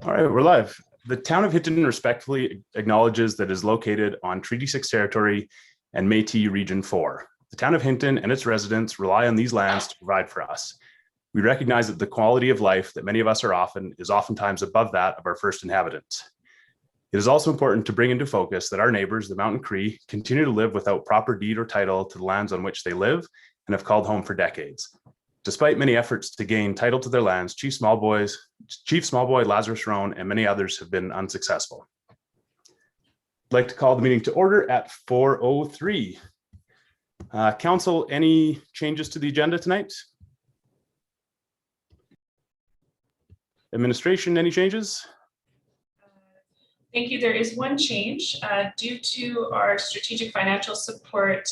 All right, we're live. The town of Hinton respectfully acknowledges that it is located on Treaty 6 territory and Métis Region 4. The town of Hinton and its residents rely on these lands to provide for us. We recognize that the quality of life that many of us are often is oftentimes above that of our first inhabitants. It is also important to bring into focus that our neighbors, the Mountain Cree, continue to live without proper deed or title to the lands on which they live and have called home for decades. Despite many efforts to gain title to their lands, Chief Smallboy Lazarus Roan and many others have been unsuccessful. I'd like to call the meeting to order at 4:03. Council, any changes to the agenda tonight? Administration, any changes? Thank you. There is one change due to our strategic financial support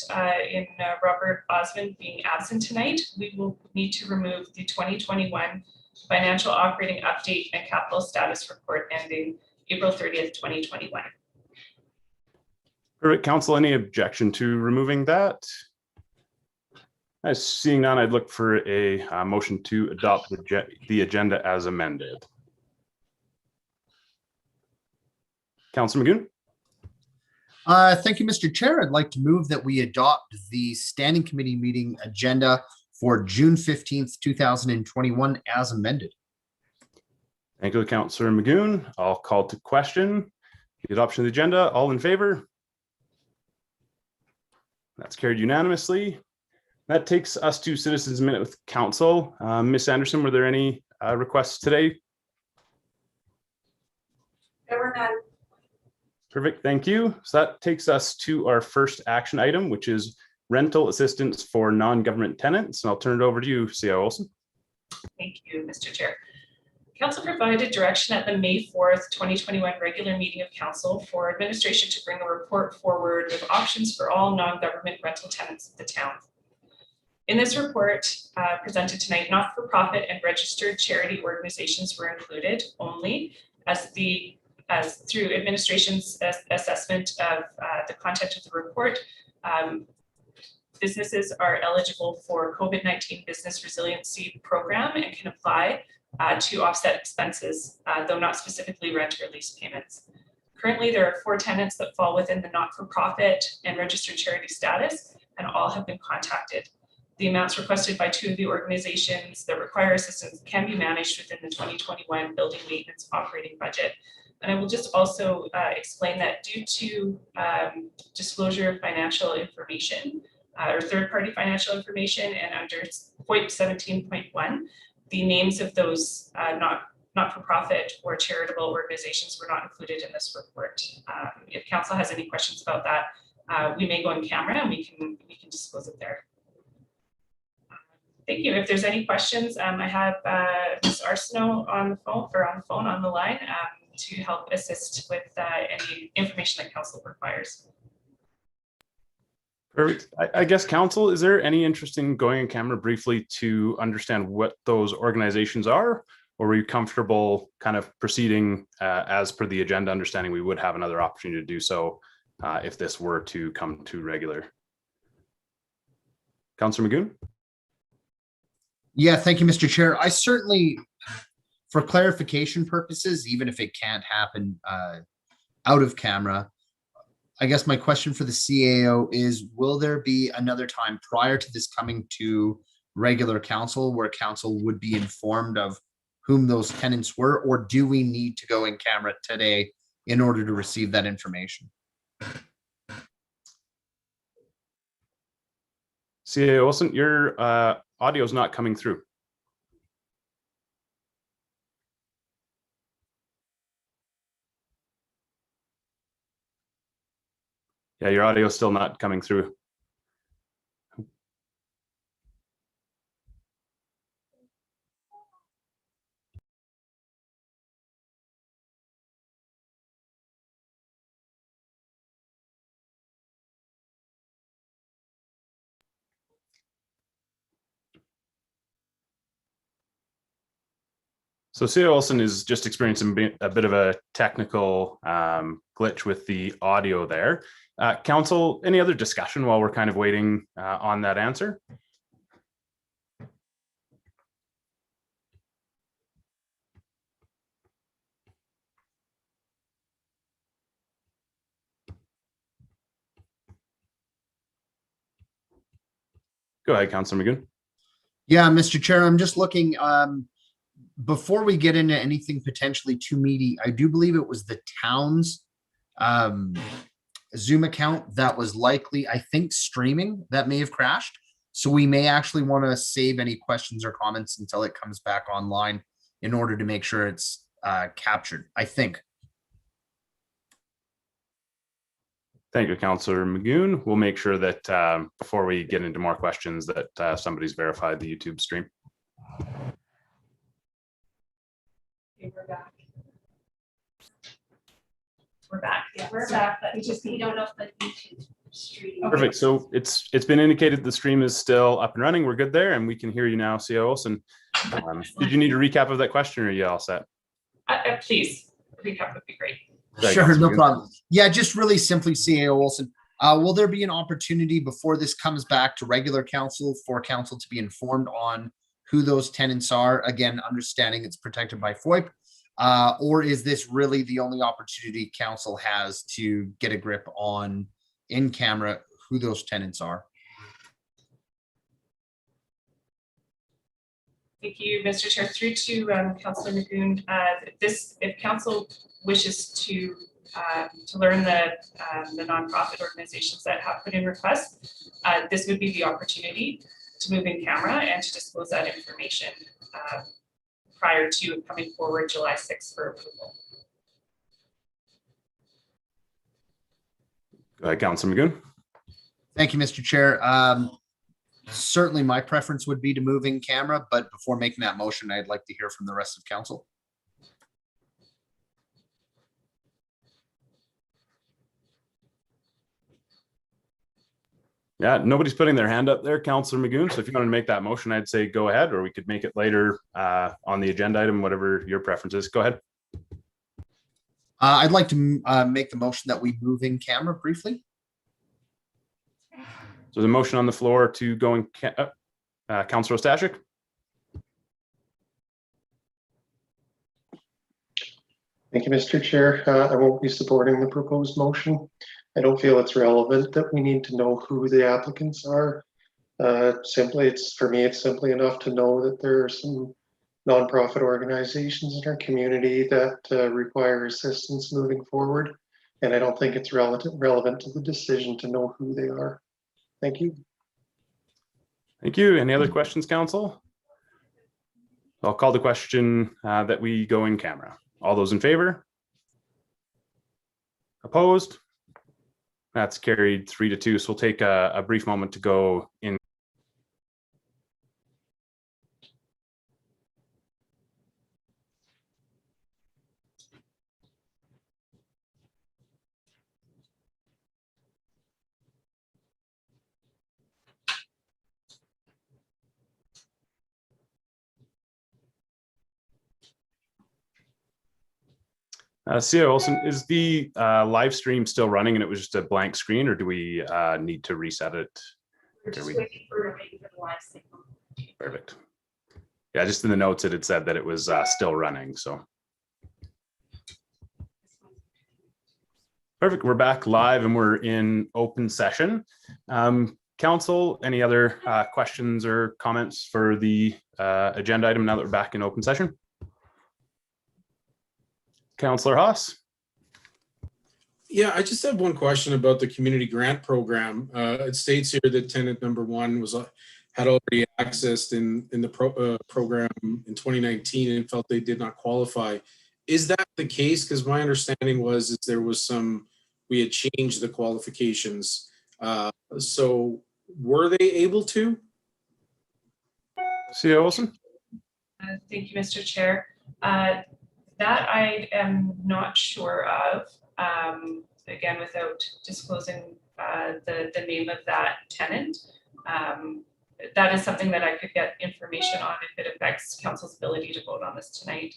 in Robert Osmond being absent tonight. We will need to remove the 2021 financial operating update and capital status report ending April 30th, 2021. Perfect. Council, any objection to removing that? Seeing none, I'd look for a motion to adopt the agenda as amended. Councilor Magoon. Thank you, Mr. Chair. I'd like to move that we adopt the standing committee meeting agenda for June 15th, 2021 as amended. Thank you, Councilor Magoon. I'll call to question the adoption of the agenda. All in favor? That's carried unanimously. That takes us to Citizens Minute with Council. Ms. Anderson, were there any requests today? There were none. Perfect, thank you. So that takes us to our first action item, which is rental assistance for non-government tenants. And I'll turn it over to you, CIO Olson. Thank you, Mr. Chair. Council provided direction at the May 4th, 2021 regular meeting of Council for administration to bring a report forward with options for all non-government rental tenants of the town. In this report presented tonight, not-for-profit and registered charity organizations were included only as through administration's assessment of the content of the report. Businesses are eligible for COVID-19 Business Resiliency Program and can apply to offset expenses, though not specifically rent or lease payments. Currently, there are 4 tenants that fall within the not-for-profit and registered charity status, and all have been contacted. The amounts requested by 2 of the organizations that require assistance can be managed within the 2021 building maintenance operating budget. And I will just also explain that due to disclosure of financial information or third-party financial information, and under point 17.1, the names of those not-for-profit or charitable organizations were not included in this report. If council has any questions about that, we may go on camera and we can disclose it there. Thank you. If there's any questions, I have Ms. Arsenault on the phone, on the line to help assist with any information that council requires. Perfect. I guess, council, is there any interest in going on camera briefly to understand what those organizations are? Or are you comfortable kind of proceeding as per the agenda, understanding we would have another opportunity to do so if this were to come to regular? Councilor Magoon? Yeah, thank you, Mr. Chair. I certainly, for clarification purposes, even if it can't happen out of camera, I guess my question for the CAO is, will there be another time prior to this coming to regular council where council would be informed of whom those tenants were, or do we need to go in camera today in order to receive that information? CAO Wilson, your audio is not coming through. Yeah, your audio is still not coming through. So CAO Olson is just experiencing a bit of a technical glitch with the audio there. Council, any other discussion while we're kind of waiting on that answer? Go ahead, Councillor Magoon. Yeah, Mr. Chair, I'm just looking, before we get into anything potentially too meaty, I do believe it was the town's Zoom account that was likely, I think, streaming that may have crashed. So we may actually want to save any questions or comments until it comes back online in order to make sure it's captured, I think. Thank you, Councillor Magoon. We'll make sure that before we get into more questions that somebody's verified the YouTube stream. Okay, we're back. We're back. Yeah, we're So back. But we don't know if the YouTube stream. Okay. Perfect. So it's been indicated the stream is still up and running. We're good there, and we can hear you now, CO Olson. Did you need a recap of that question, or are you all set? Please, a recap would be great. Right, Sure, Councillor no Magoon. problem. Yeah, just really simply, CAO Olson. Will there be an opportunity before this comes back to regular council for council to be informed on who those tenants are? Again, understanding it's protected by FOIP. Or is this really the only opportunity council has to get a grip on in camera who those tenants are? Thank you, Mr. Chair. Through to Councillor Magoon. If council wishes to learn the nonprofit organizations that have put in requests, this would be the opportunity to move in camera and to disclose that information prior to coming forward July 6th for approval. Go ahead, Councillor Magoon. Thank you, Mr. Chair. Certainly my preference would be to move in camera, but before making that motion, I'd like to hear from the rest of council. Yeah, nobody's putting their hand up there, Councillor Magoon. So if you want to make that motion, I'd say go ahead, or we could make it later on the agenda item, whatever your preference is. Go ahead. I'd like to make the motion that we move in camera briefly. So the motion on the floor to go in, Councillor Ostashik. Thank you, Mr. Chair. I won't be supporting the proposed motion. I don't feel it's relevant that we need to know who the applicants are. For me, it's simply enough to know that there are some nonprofit organizations in our community that require assistance moving forward. And I don't think it's relevant to the decision to know who they are. Thank you. Thank you. Any other questions, council? I'll call the question that we go in camera. All those in favor? Opposed? That's carried 3-2. So we'll take a brief moment to go in. CO Olson, is the live stream still running and it was just a blank screen, or do we need to reset it? We're just waiting for the live signal. Perfect. Yeah, just in the notes it had said that it was still running, so. Perfect, we're back live and we're in open session. Council, any other questions or comments for the agenda item now that we're back in open session? Councillor Haas. Yeah, I just have one question about the community grant program. It states here that tenant number one had already accessed in the program in 2019 and felt they did not qualify. Is that the case? Because my understanding was there was we had changed the qualifications. So were they able to? CO Olson. Thank you, Mr. Chair. That I am not sure of. Again, without disclosing the name of that tenant. That is something that I could get information on if it affects council's ability to vote on this tonight.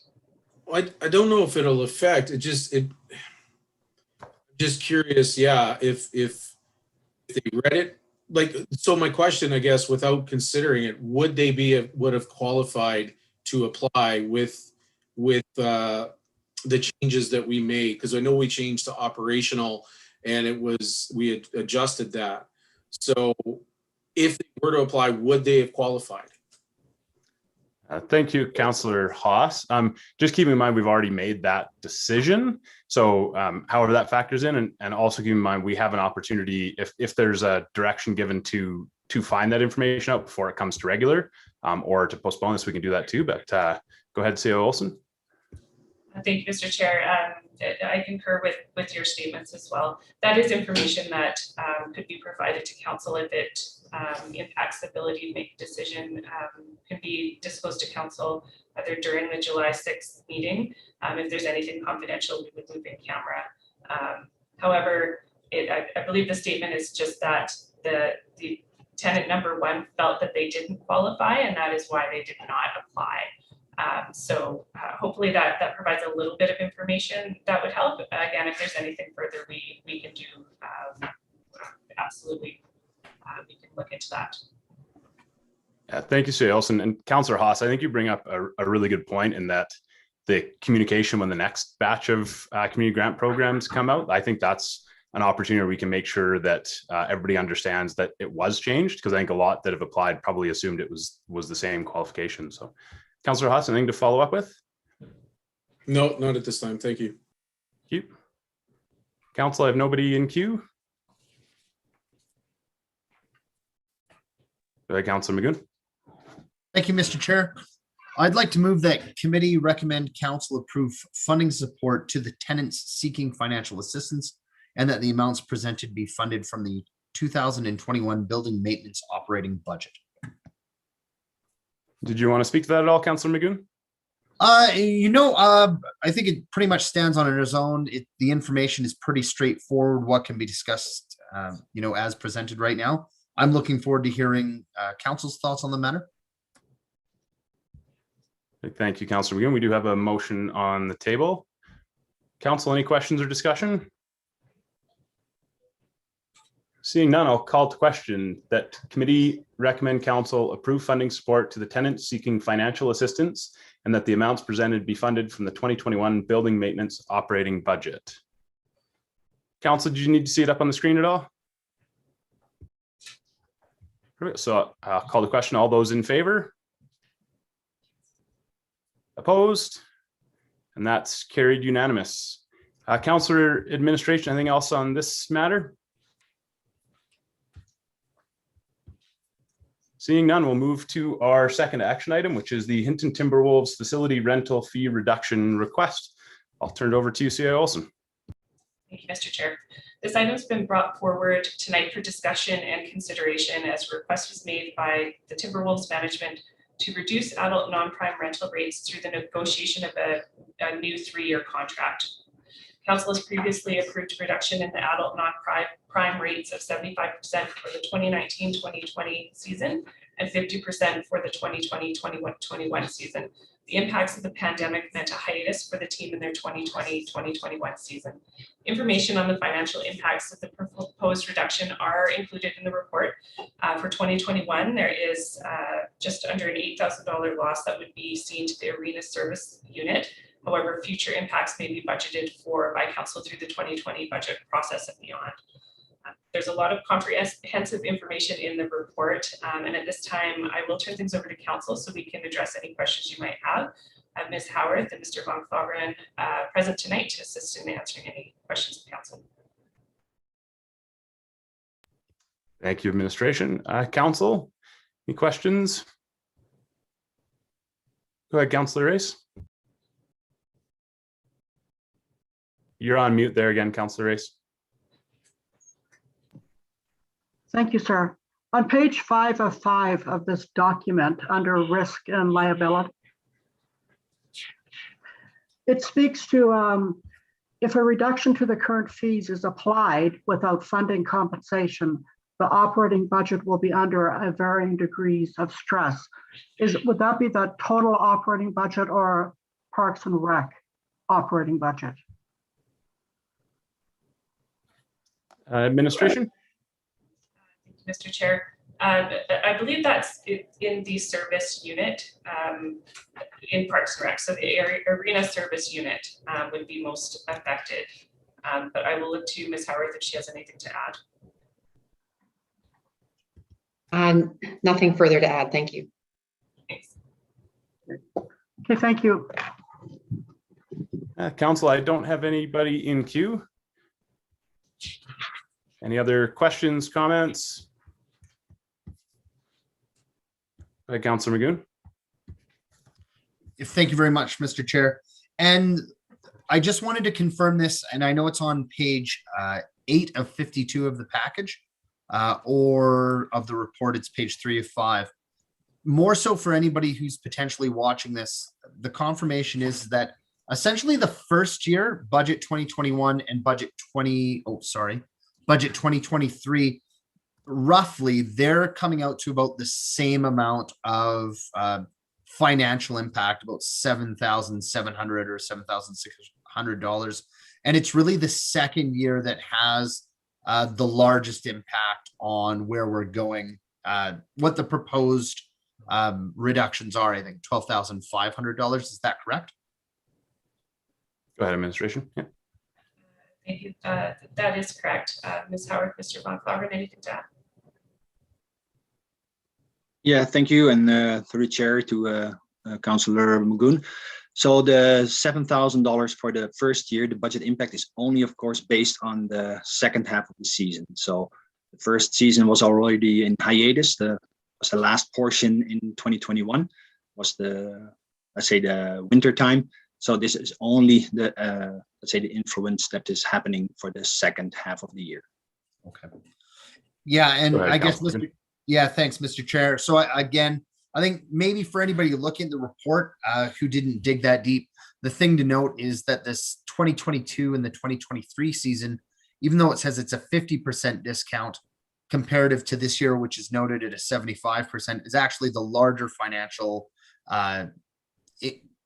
I don't know if it'll affect just curious. Yeah, if they read it, like, so my question, I guess, without considering it, would have qualified to apply with the changes that we made? Because I know we changed to operational and we had adjusted that. So if they were to apply, would they have qualified? Thank you, Councillor Haas. Just keeping in mind, we've already made that decision. So however that factors in, and also keep in mind, we have an opportunity if there's a direction given to find that information out before it comes to regular, or to postpone this, we can do that too. But go ahead, CEO Olson. Thank you, Mr. Chair. I concur with your statements as well. That is information that could be provided to council if it impacts the ability to make a decision, can be disclosed to council either during the July 6th meeting. If there's anything confidential, we would loop in camera. However, I believe the statement is just that the tenant number 1 felt that they didn't qualify, and that is why they did not apply. So hopefully that provides a little bit of information that would help. Again, if there's anything further we can do, absolutely, we can look into that. Yeah, thank you, CEO Olson. And Councillor Haas, I think you bring up a really good point in that the communication when the next batch of community grant programs come out, I think that's an opportunity where we can make sure that everybody understands that it was changed, because I think a lot that have applied probably assumed it was the same qualification. So Councillor Haas, anything to follow up with? No, not at this time. Thank you. Thank you. Council, I have nobody in queue. Go ahead, Councillor Magoon. Thank you, Mr. Chair. I'd like to move that committee recommend council approve funding support to the tenants seeking financial assistance, and that the amounts presented be funded from the 2021 building maintenance operating budget. Did you want to speak to that at all, Councillor Magoon? I think it pretty much stands on its own. The information is pretty straightforward, what can be discussed, as presented right now. I'm looking forward to hearing council's thoughts on the matter. Thank you, Councillor Magoon. We do have a motion on the table. Council, any questions or discussion? Seeing none, I'll call to question that committee recommend council approve funding support to the tenants seeking financial assistance, and that the amounts presented be funded from the 2021 building maintenance operating budget. Council, do you need to see it up on the screen at all? So I'll call the question. All those in favor? Opposed? And that's carried unanimous. Councillor Administration, anything else on this matter? Seeing none, we'll move to our second action item, which is the Hinton Timberwolves facility rental fee reduction request. I'll turn it over to you, CEO Olson. Thank you, Mr. Chair. This item has been brought forward tonight for discussion and consideration as a request was made by the Timberwolves management to reduce adult non-prime rental rates through the negotiation of a new 3-year contract. Council has previously approved a reduction in the adult non-prime rates of 75% for the 2019-2020 season and 50% for the 2020-2021 season. The impacts of the pandemic meant a hiatus for the team in their 2020-2021 season. Information on the financial impacts of the proposed reduction are included in the report. For 2021, there is just under an $8,000 loss that would be seen to the arena service unit. However, future impacts may be budgeted for by council through the 2020 budget process and beyond. There's a lot of comprehensive information in the report, and at this time, I will turn things over to council so we can address any questions you might have. I have Ms. Howarth and Mr. Von Fogren present tonight to assist in answering any questions of council. Thank you, administration. Council, any questions? Go ahead, Councillor Race. You're on mute there again, Councillor Race. Thank you, sir. On page 5 of 5 of this document under risk and liability, it speaks to if a reduction to the current fees is applied without funding compensation, the operating budget will be under a varying degrees of stress. Would that be the total operating budget or Parks and Rec operating budget? Administration. Mr. Chair, I believe that's in the service unit in Parks and Rec. So the arena service unit would be most affected. But I will look to Ms. Howarth if she has anything to add. Nothing further to add. Thank you. Thanks. Okay, thank you. Council, I don't have anybody in queue. Any other questions, comments? Go ahead, Councilor Magoon. Thank you very much, Mr. Chair. And I just wanted to confirm this, and I know it's on page 8 of 52 of the package, or of the report, it's page 3 of 5. More so for anybody who's potentially watching this, the confirmation is that essentially the first year, budget 2021 and budget 2023, roughly, they're coming out to about the same amount of financial impact, about $7,700 or $7,600. And it's really the second year that has the largest impact on where we're going, what the proposed reductions are. I think $12,500. Is that correct? Go ahead, administration. Yeah. Thank you. That is correct. Ms. Howard, Mr. Von Claveren, anything to add? Yeah, thank you, and through the chair to Councillor Magoon. So the $7,000 for the first year, the budget impact is only, of course, based on the second half of the season. So the first season was already in hiatus. Was the last portion in 2021 was the, let's say, the winter time. So this is only the let's say the influence that is happening for the second half of the year. Okay. Yeah, and Go ahead, I guess, Councilor. yeah, thanks, Mr. Chair. So again, I think maybe for anybody looking at the report who didn't dig that deep, the thing to note is that this 2022 and the 2023 season, even though it says it's a 50% discount comparative to this year, which is noted at a 75%, is actually the larger financial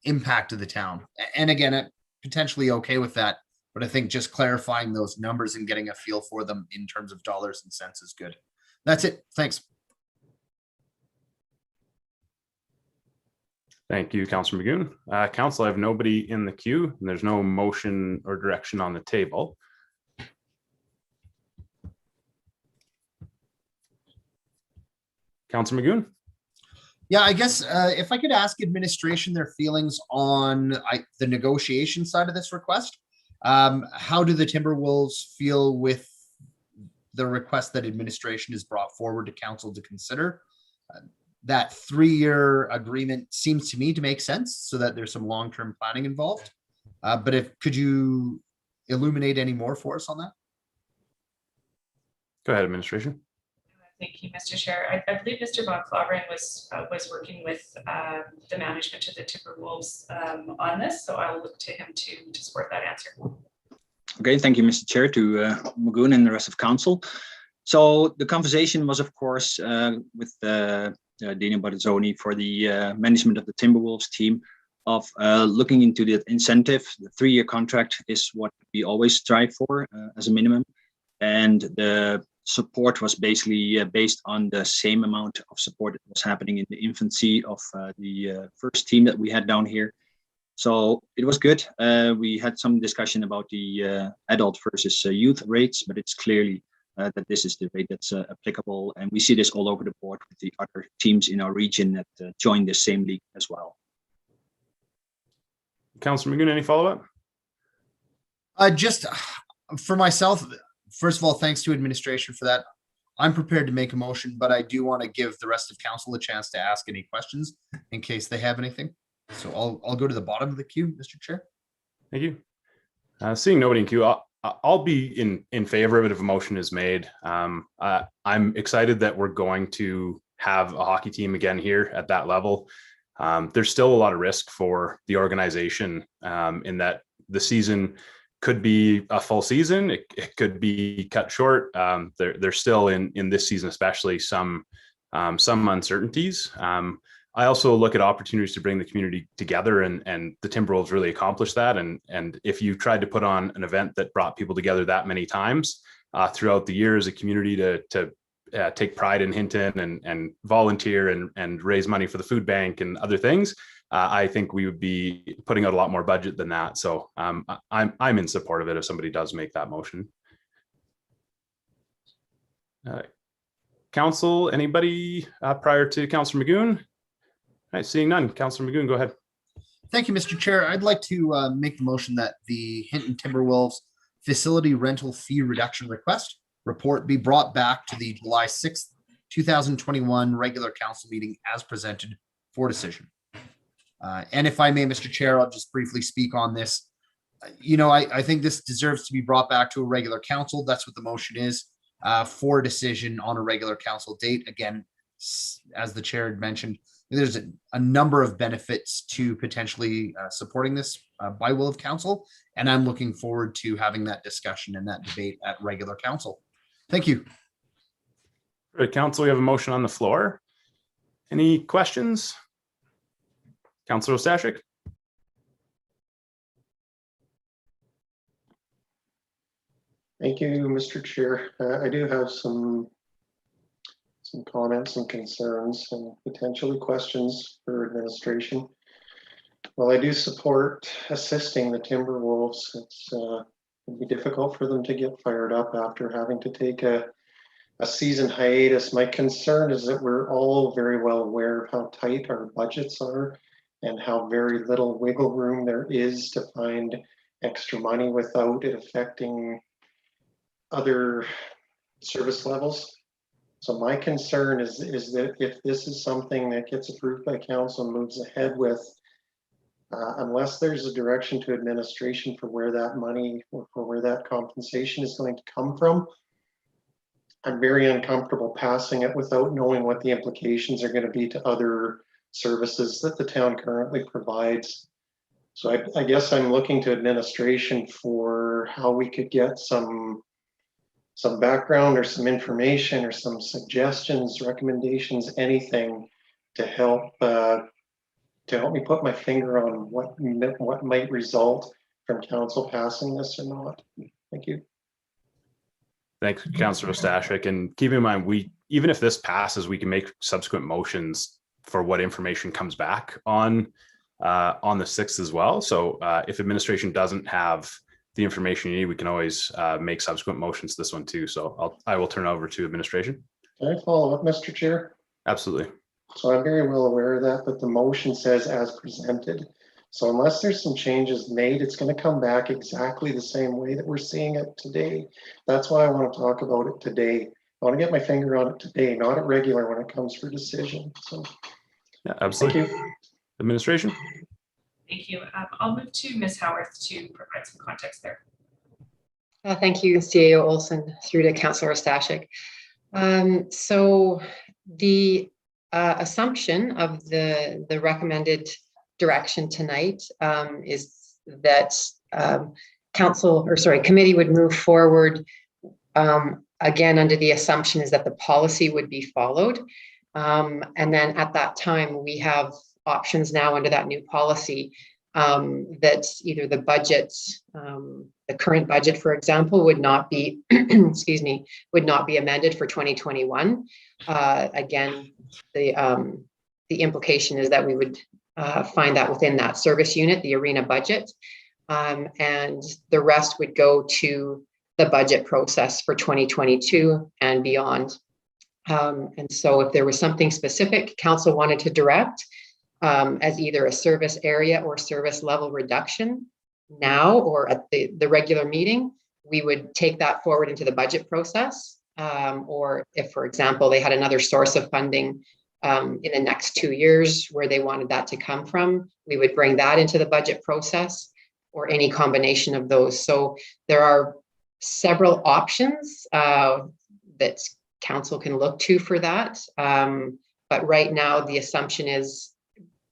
impact of the town. And again, potentially okay with that, but I think just clarifying those numbers and getting a feel for them in terms of dollars and cents is good. That's it. Thanks. Thank you, Councilor Magoon. Council, I have nobody in the queue, and there's no motion or direction on the table. Councilor Magoon? Yeah, I guess if I could ask administration their feelings on the negotiation side of this request. How do the Timberwolves feel with the request that administration has brought forward to council to consider? That 3-year agreement seems to me to make sense so that there's some long-term planning involved. But could you illuminate any more for us on that? Go ahead, administration. Thank you, Mr. Chair. I believe Mr. Von Claveren was working with the management of the Timberwolves on this, so I'll look to him to support that answer. Okay, thank you, Mr. Chair, to Magoon and the rest of council. So the conversation was, of course, with Dina Bartoloni for the management of the Timberwolves team of looking into the incentive. The 3-year contract is what we always strive for as a minimum. And the support was basically based on the same amount of support that was happening in the infancy of the first team that we had down here. So it was good. We had some discussion about the adult versus youth rates, but it's clearly that this is the rate that's applicable. And we see this all over the board with the other teams in our region that join the same league as well. Councilor Magoon, any follow-up? Just for myself, first of all, thanks to administration for that. I'm prepared to make a motion, but I do want to give the rest of council a chance to ask any questions in case they have anything. So I'll go to the bottom of the queue, Mr. Chair. Thank you. Seeing nobody in queue, I'll be in favor of it if a motion is made. I'm excited that we're going to have a hockey team again here at that level. There's still a lot of risk for the organization in that the season could be a full season. It could be cut short. There's still in this season, especially some uncertainties. I also look at opportunities to bring the community together, and the Timberwolves really accomplished that. And if you tried to put on an event that brought people together that many times throughout the year as a community to take pride in Hinton and volunteer and raise money for the food bank and other things, I think we would be putting out a lot more budget than that. So I'm in support of it if somebody does make that motion. council, anybody prior to Councillor Magoon? All right, seeing none. Councillor Magoon, go ahead. Thank you, Mr. Chair. I'd like to make the motion that the Hinton Timberwolves facility rental fee reduction request report be brought back to the July 6th, 2021 regular council meeting as presented for decision. And if I may, Mr. Chair, I'll just briefly speak on this. I think this deserves to be brought back to a regular council. That's what the motion is, for decision on a regular council date. Again, as the chair had mentioned, there's a number of benefits to potentially supporting this by will of council, and I'm looking forward to having that discussion and that debate at regular council. Thank you. All right, council, we have a motion on the floor. Any questions? Councillor Ostashik. Thank you, Mr. Chair. I do have some comments and concerns and potentially questions for administration. Well, I do support assisting the Timberwolves. It'd be difficult for them to get fired up after having to take a season hiatus. My concern is that we're all very well aware of how tight our budgets are and how very little wiggle room there is to find extra money without it affecting other service levels. So my concern is that if this is something that gets approved by council and moves ahead with, unless there's a direction to administration for where that money or for where that compensation is going to come from, I'm very uncomfortable passing it without knowing what the implications are going to be to other services that the town currently provides. So I guess I'm looking to administration for how we could get some background or some information or some suggestions, recommendations, anything to help me put my finger on what might result from council passing this or not. Thank you. Thanks, Councillor Ostashik. And keep in mind, even if this passes, we can make subsequent motions for what information comes back on the 6th as well. So if administration doesn't have the information you need, we can always make subsequent motions to this one too. So I will turn over to administration. Can I follow up, Mr. Chair? Absolutely. So I'm very well aware of that, but the motion says as presented. So unless there's some changes made, it's going to come back exactly the same way that we're seeing it today. That's why I want to talk about it today. I want to get my finger on it today, not at regular when it comes for decision. So yeah, absolutely. Thank you. Administration. Thank you. I'll move to Ms. Howarth to provide some context there. Thank you, CAO Olson, through to Councillor Ostashik. So the assumption of the recommended direction tonight is that committee would move forward again under the assumption is that the policy would be followed, and then at that time we have options now under that new policy that either the budget, the current budget, for example, would not be excuse me, would not be amended for 2021. Again, the implication is that we would find that within that service unit, the arena budget, and the rest would go to the budget process for 2022 and beyond. And so if there was something specific council wanted to direct as either a service area or service level reduction now or at the regular meeting, we would take that forward into the budget process. Or if, for example, they had another source of funding in the next 2 years where they wanted that to come from, we would bring that into the budget process or any combination of those. So there are several options that council can look to for that. But right now, the assumption is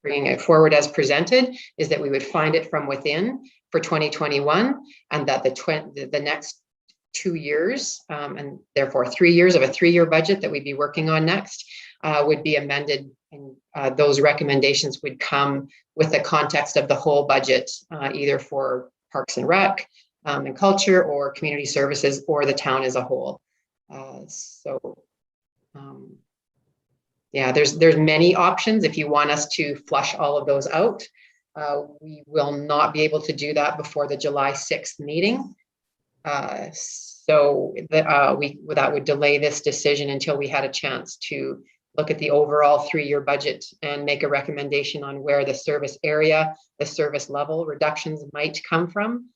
bringing it forward as presented is that we would find it from within for 2021 and that the next 2 years and therefore 3 years of a 3-year budget that we'd be working on next would be amended, and those recommendations would come with the context of the whole budget, either for Parks and Rec and Culture or Community Services or the town as a whole. Yeah, there's many options. If you want us to flush all of those out, we will not be able to do that before the July 6th meeting. So that would delay this decision until we had a chance to look at the overall 3-year budget and make a recommendation on where the service area, the service level reductions might come from,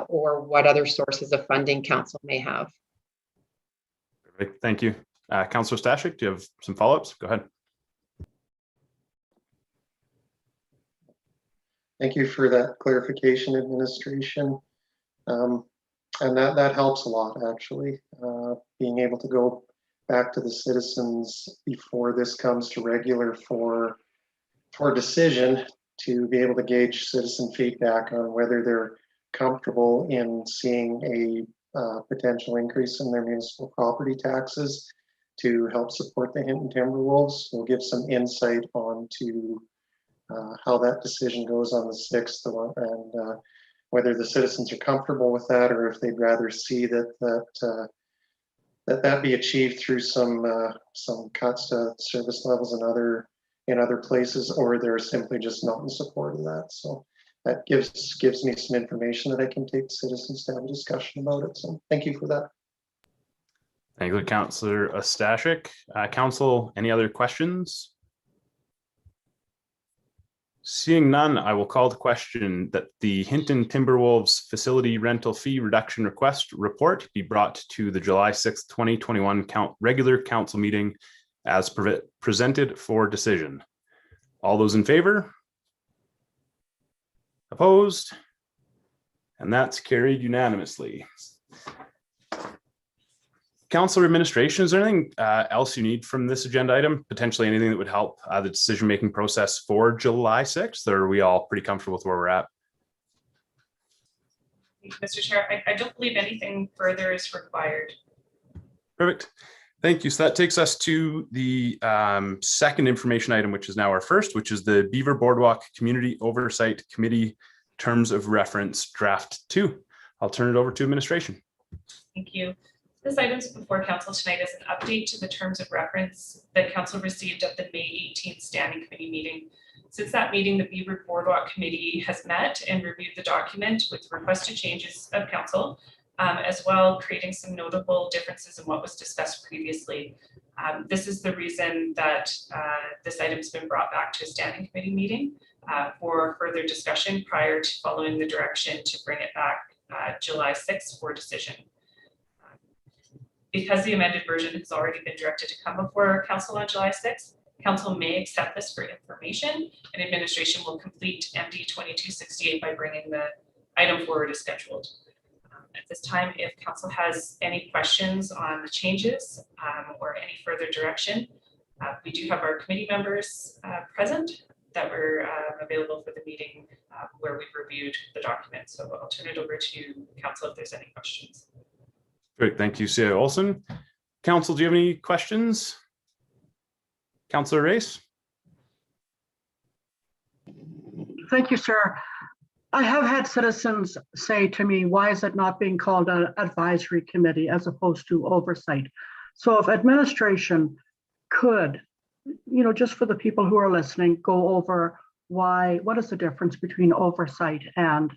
or what other sources of funding council may have. Perfect. Thank you. Councillor Stashik, do you have some follow-ups? Go ahead. Thank you for that clarification, administration. And that helps a lot, actually, being able to go back to the citizens before this comes to regular for decision, to be able to gauge citizen feedback on whether they're comfortable in seeing a potential increase in their municipal property taxes to help support the Hinton Timberwolves. We'll give some insight on how that decision goes on the 6th, and whether the citizens are comfortable with that, or if they'd rather see that be achieved through some cuts to service levels in other places, or they're simply just not in support of that. So that gives me some information that I can take to citizens to have a discussion about it. So thank you for that. Thank you, Councillor Stashik. Council, any other questions? Seeing none, I will call the question that the Hinton Timberwolves facility rental fee reduction request report be brought to the July 6th, 2021 regular council meeting as presented for decision. All those in favor? Opposed? And that's carried unanimously. Councillor Administration, is there anything else you need from this agenda item? Potentially anything that would help the decision-making process for July 6th, or are we all pretty comfortable with where we're at? Mr. Chair, I don't believe anything further is required. Perfect. Thank you. So that takes us to the second information item, which is now our first, which is the Beaver Boardwalk Community Oversight Committee Terms of Reference Draft 2. I'll turn it over to administration. Thank you. This item is before council tonight as an update to the terms of reference that council received at the May 18th standing committee meeting. Since that meeting, the Beaver Boardwalk Committee has met and reviewed the document with requested changes of council, as well creating some notable differences in what was discussed previously. This is the reason that this item has been brought back to a standing committee meeting for further discussion prior to following the direction to bring it back July 6th for decision. Because the amended version has already been directed to come before council on July 6th, council may accept this for information, and administration will complete MD 2268 by bringing the item forward as scheduled. At this time, if council has any questions on the changes or any further direction, we do have our committee members present that were available for the meeting where we've reviewed the document. So I'll turn it over to council if there's any questions. Great, thank you, CA Olson. Council, do you have any questions? Councillor Race? Thank you, sir. I have had citizens say to me, why is it not being called an advisory committee as opposed to oversight? So if administration could, just for the people who are listening, go over what is the difference between oversight and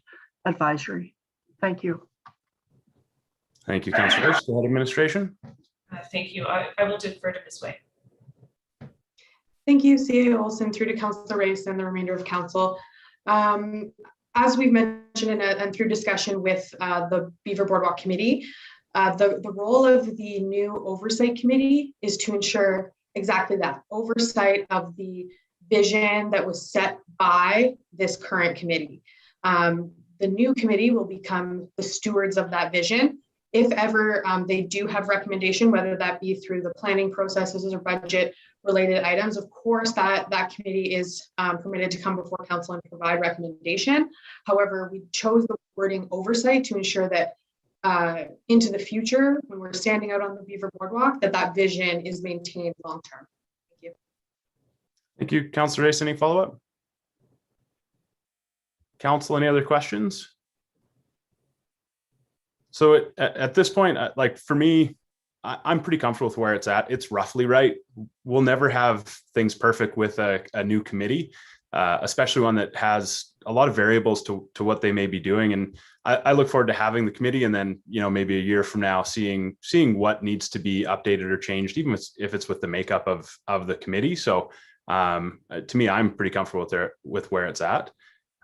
advisory? Thank you. Thank you, Councillor Race. Go ahead, administration. Thank you. I will defer to Ms. Way. Thank you, CA Olson, through to Councillor Race and the remainder of council. As we've mentioned and through discussion with the Beaver Boardwalk Committee, the role of the new oversight committee is to ensure exactly that, oversight of the vision that was set by this current committee. The new committee will become the stewards of that vision. If ever they do have recommendation, whether that be through the planning processes or budget related items, of course, that committee is permitted to come before council and provide recommendation. However, we chose the wording oversight to ensure that into the future, when we're standing out on the Beaver Boardwalk, that vision is maintained long term. Thank you. Thank you, Councillor Race. Any follow-up? Council, any other questions? So at this point, like for me, I'm pretty comfortable with where it's at. It's roughly right. We'll never have things perfect with a new committee, especially one that has a lot of variables to what they may be doing. And I look forward to having the committee, and then, you know, maybe a year from now, seeing what needs to be updated or changed, even if it's with the makeup of the committee. So to me, I'm pretty comfortable with where it's at.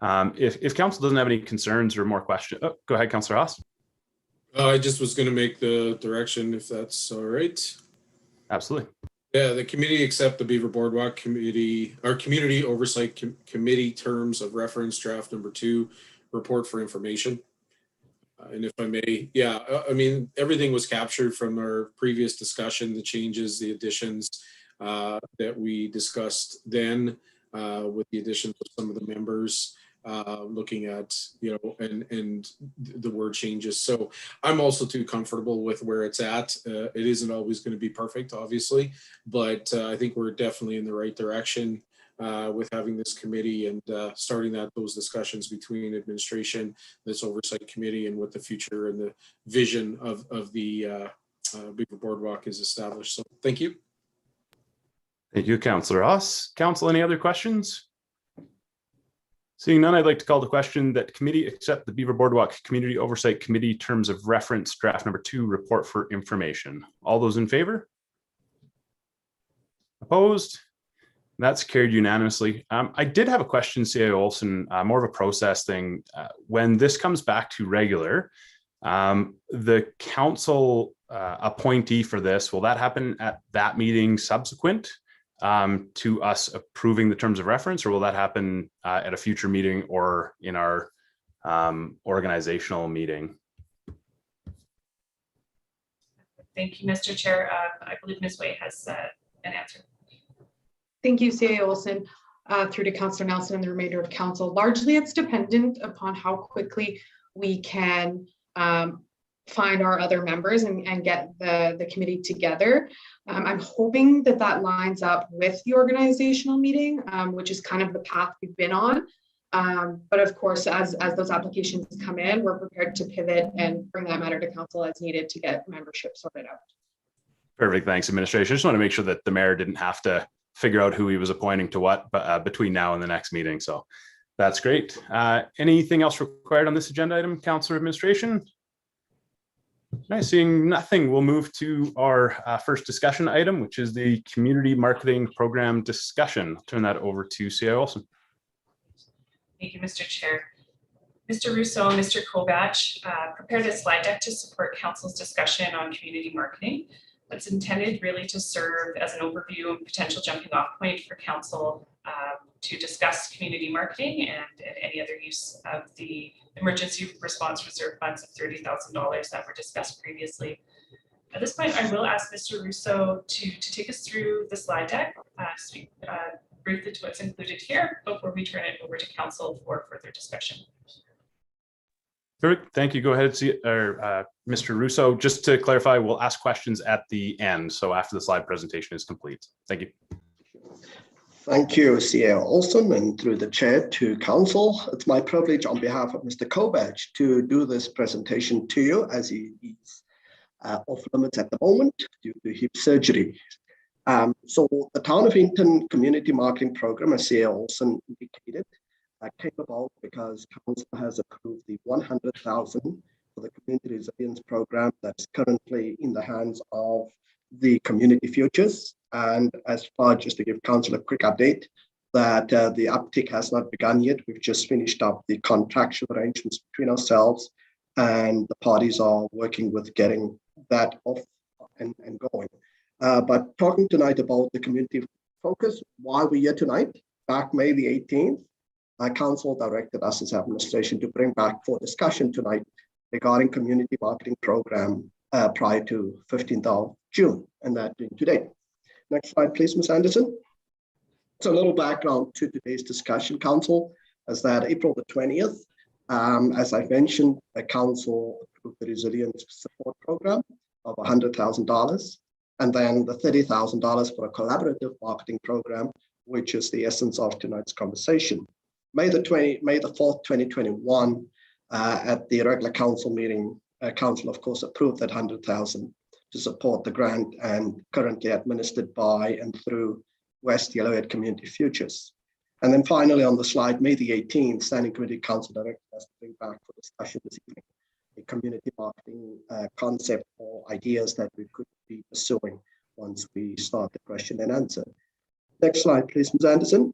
If council doesn't have any concerns or more questions, go ahead, Councillor Haas. I just was going to make the direction, if that's all right. Absolutely. Yeah, the committee accept the Beaver Boardwalk Committee or Community Oversight Committee Terms of Reference Draft Number 2 report for information. And if I may, yeah, I mean, everything was captured from our previous discussion, the changes, the additions that we discussed then with the additions of some of the members. Looking at, you know, and the word changes. So I'm also too comfortable with where it's at. It isn't always going to be perfect, obviously, but I think we're definitely in the right direction with having this committee and starting those discussions between administration, this oversight committee, and what the future and the vision of the Beaver Boardwalk is established. So thank you. Thank you, Councillor Haas. Council, any other questions? Seeing none, I'd like to call the question that committee accept the Beaver Boardwalk Community Oversight Committee Terms of Reference Draft Number 2 report for information. All those in favor? Opposed? That's carried unanimously. I did have a question, CA Olson, more of a process thing. When this comes back to regular, the council appointee for this, will that happen at that meeting subsequent to us approving the terms of reference, or will that happen at a future meeting or in our organizational meeting? Thank you, Mr. Chair. I believe Ms. Way has an answer. Thank you, CA Olson, through to Councillor Nelson and the remainder of council. Largely, it's dependent upon how quickly we can find our other members and get the committee together. I'm hoping that lines up with the organizational meeting, which is kind of the path we've been on. But of course, as those applications come in, we're prepared to pivot and bring that matter to council as needed to get membership sorted out. Perfect. Thanks, administration. I just want to make sure that the mayor didn't have to figure out who he was appointing to what between now and the next meeting. So that's great. Anything else required on this agenda item, Councillor Administration? Nice. Seeing nothing, we'll move to our first discussion item, which is the community marketing program discussion. I'll turn that over to CI Olson. Thank you, Mr. Chair. Mr. Russo and Mr. Kovach prepared a slide deck to support council's discussion on community marketing. It's intended really to serve as an overview and potential jumping off point for council to discuss community marketing and any other use of the emergency response reserve funds of $30,000 that were discussed previously. At this point, I will ask Mr. Russo to take us through the slide deck, speak briefly to what's included here before we turn it over to council for further discussion. Perfect. Thank you. Go ahead, Mr. Russo. Just to clarify, we'll ask questions at the end, so after the slide presentation is complete. Thank you. Thank you, CA Olson, and through the chair to council. It's my privilege on behalf of Mr. Kovach to do this presentation to you, as he is off limits at the moment due to hip surgery. So the Town of Hinton Community Marketing Program, as CA Olson indicated, came about because council has approved the $100,000 for the community resilience program that's currently in the hands of the community futures. And as far, just to give council a quick update, that the uptick has not begun yet. We've just finished up the contractual arrangements between ourselves, and the parties are working with getting that off and going. But talking tonight about the community focus, why we're here tonight, back May the 18th, council directed us as administration to bring back for discussion tonight regarding community marketing program prior to 15th of June, and that being today. Next slide, please, Ms. Anderson. So a little background to today's discussion, council, is that April the 20th, as I mentioned, the council approved the resilience support program of $100,000, and then the $30,000 for a collaborative marketing program, which is the essence of tonight's conversation. May the 4th, 2021, at the regular council meeting, council, of course, approved that $100,000 to support the grant and currently administered by and through West Yellowhead Community Futures. And then finally on the slide, May the 18th, Standing Committee Council Director has to bring back for discussion this evening a community marketing concept or ideas that we could be pursuing once we start the question and answer. Next slide, please, Ms. Anderson.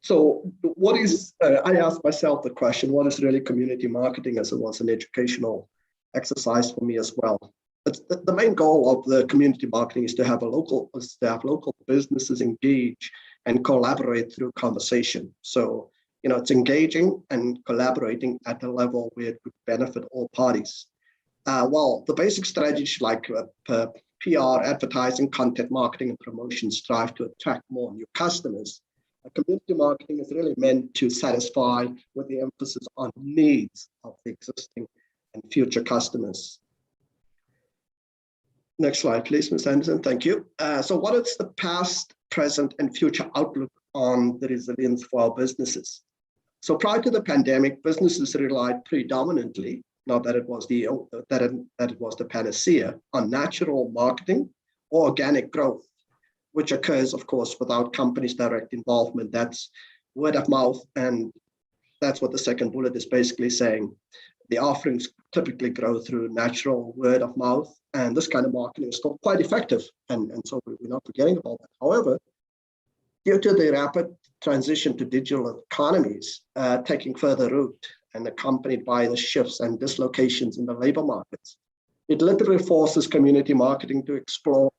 So what is, I asked myself the question, what is really community marketing, as it was an educational exercise for me as well. But the main goal of the community marketing is to have local businesses engage and collaborate through conversation. So, you know, it's engaging and collaborating at a level where it would benefit all parties. Well, the basic strategies like PR, advertising, content marketing, and promotion strive to attract more new customers. Community marketing is really meant to satisfy with the emphasis on needs of the existing and future customers. Next slide, please, Ms. Anderson. Thank you. So what is the past, present, and future outlook on the resilience for our businesses? So prior to the pandemic, businesses relied predominantly, not that it was the panacea, on natural marketing or organic growth, which occurs, of course, without companies' direct involvement. That's word of mouth, and that's what the second bullet is basically saying. The offerings typically grow through natural word of mouth, and this kind of marketing is still quite effective, and so we're not forgetting about that. However, due to the rapid transition to digital economies taking further root and accompanied by the shifts and dislocations in the labor markets, it literally forces community marketing to explore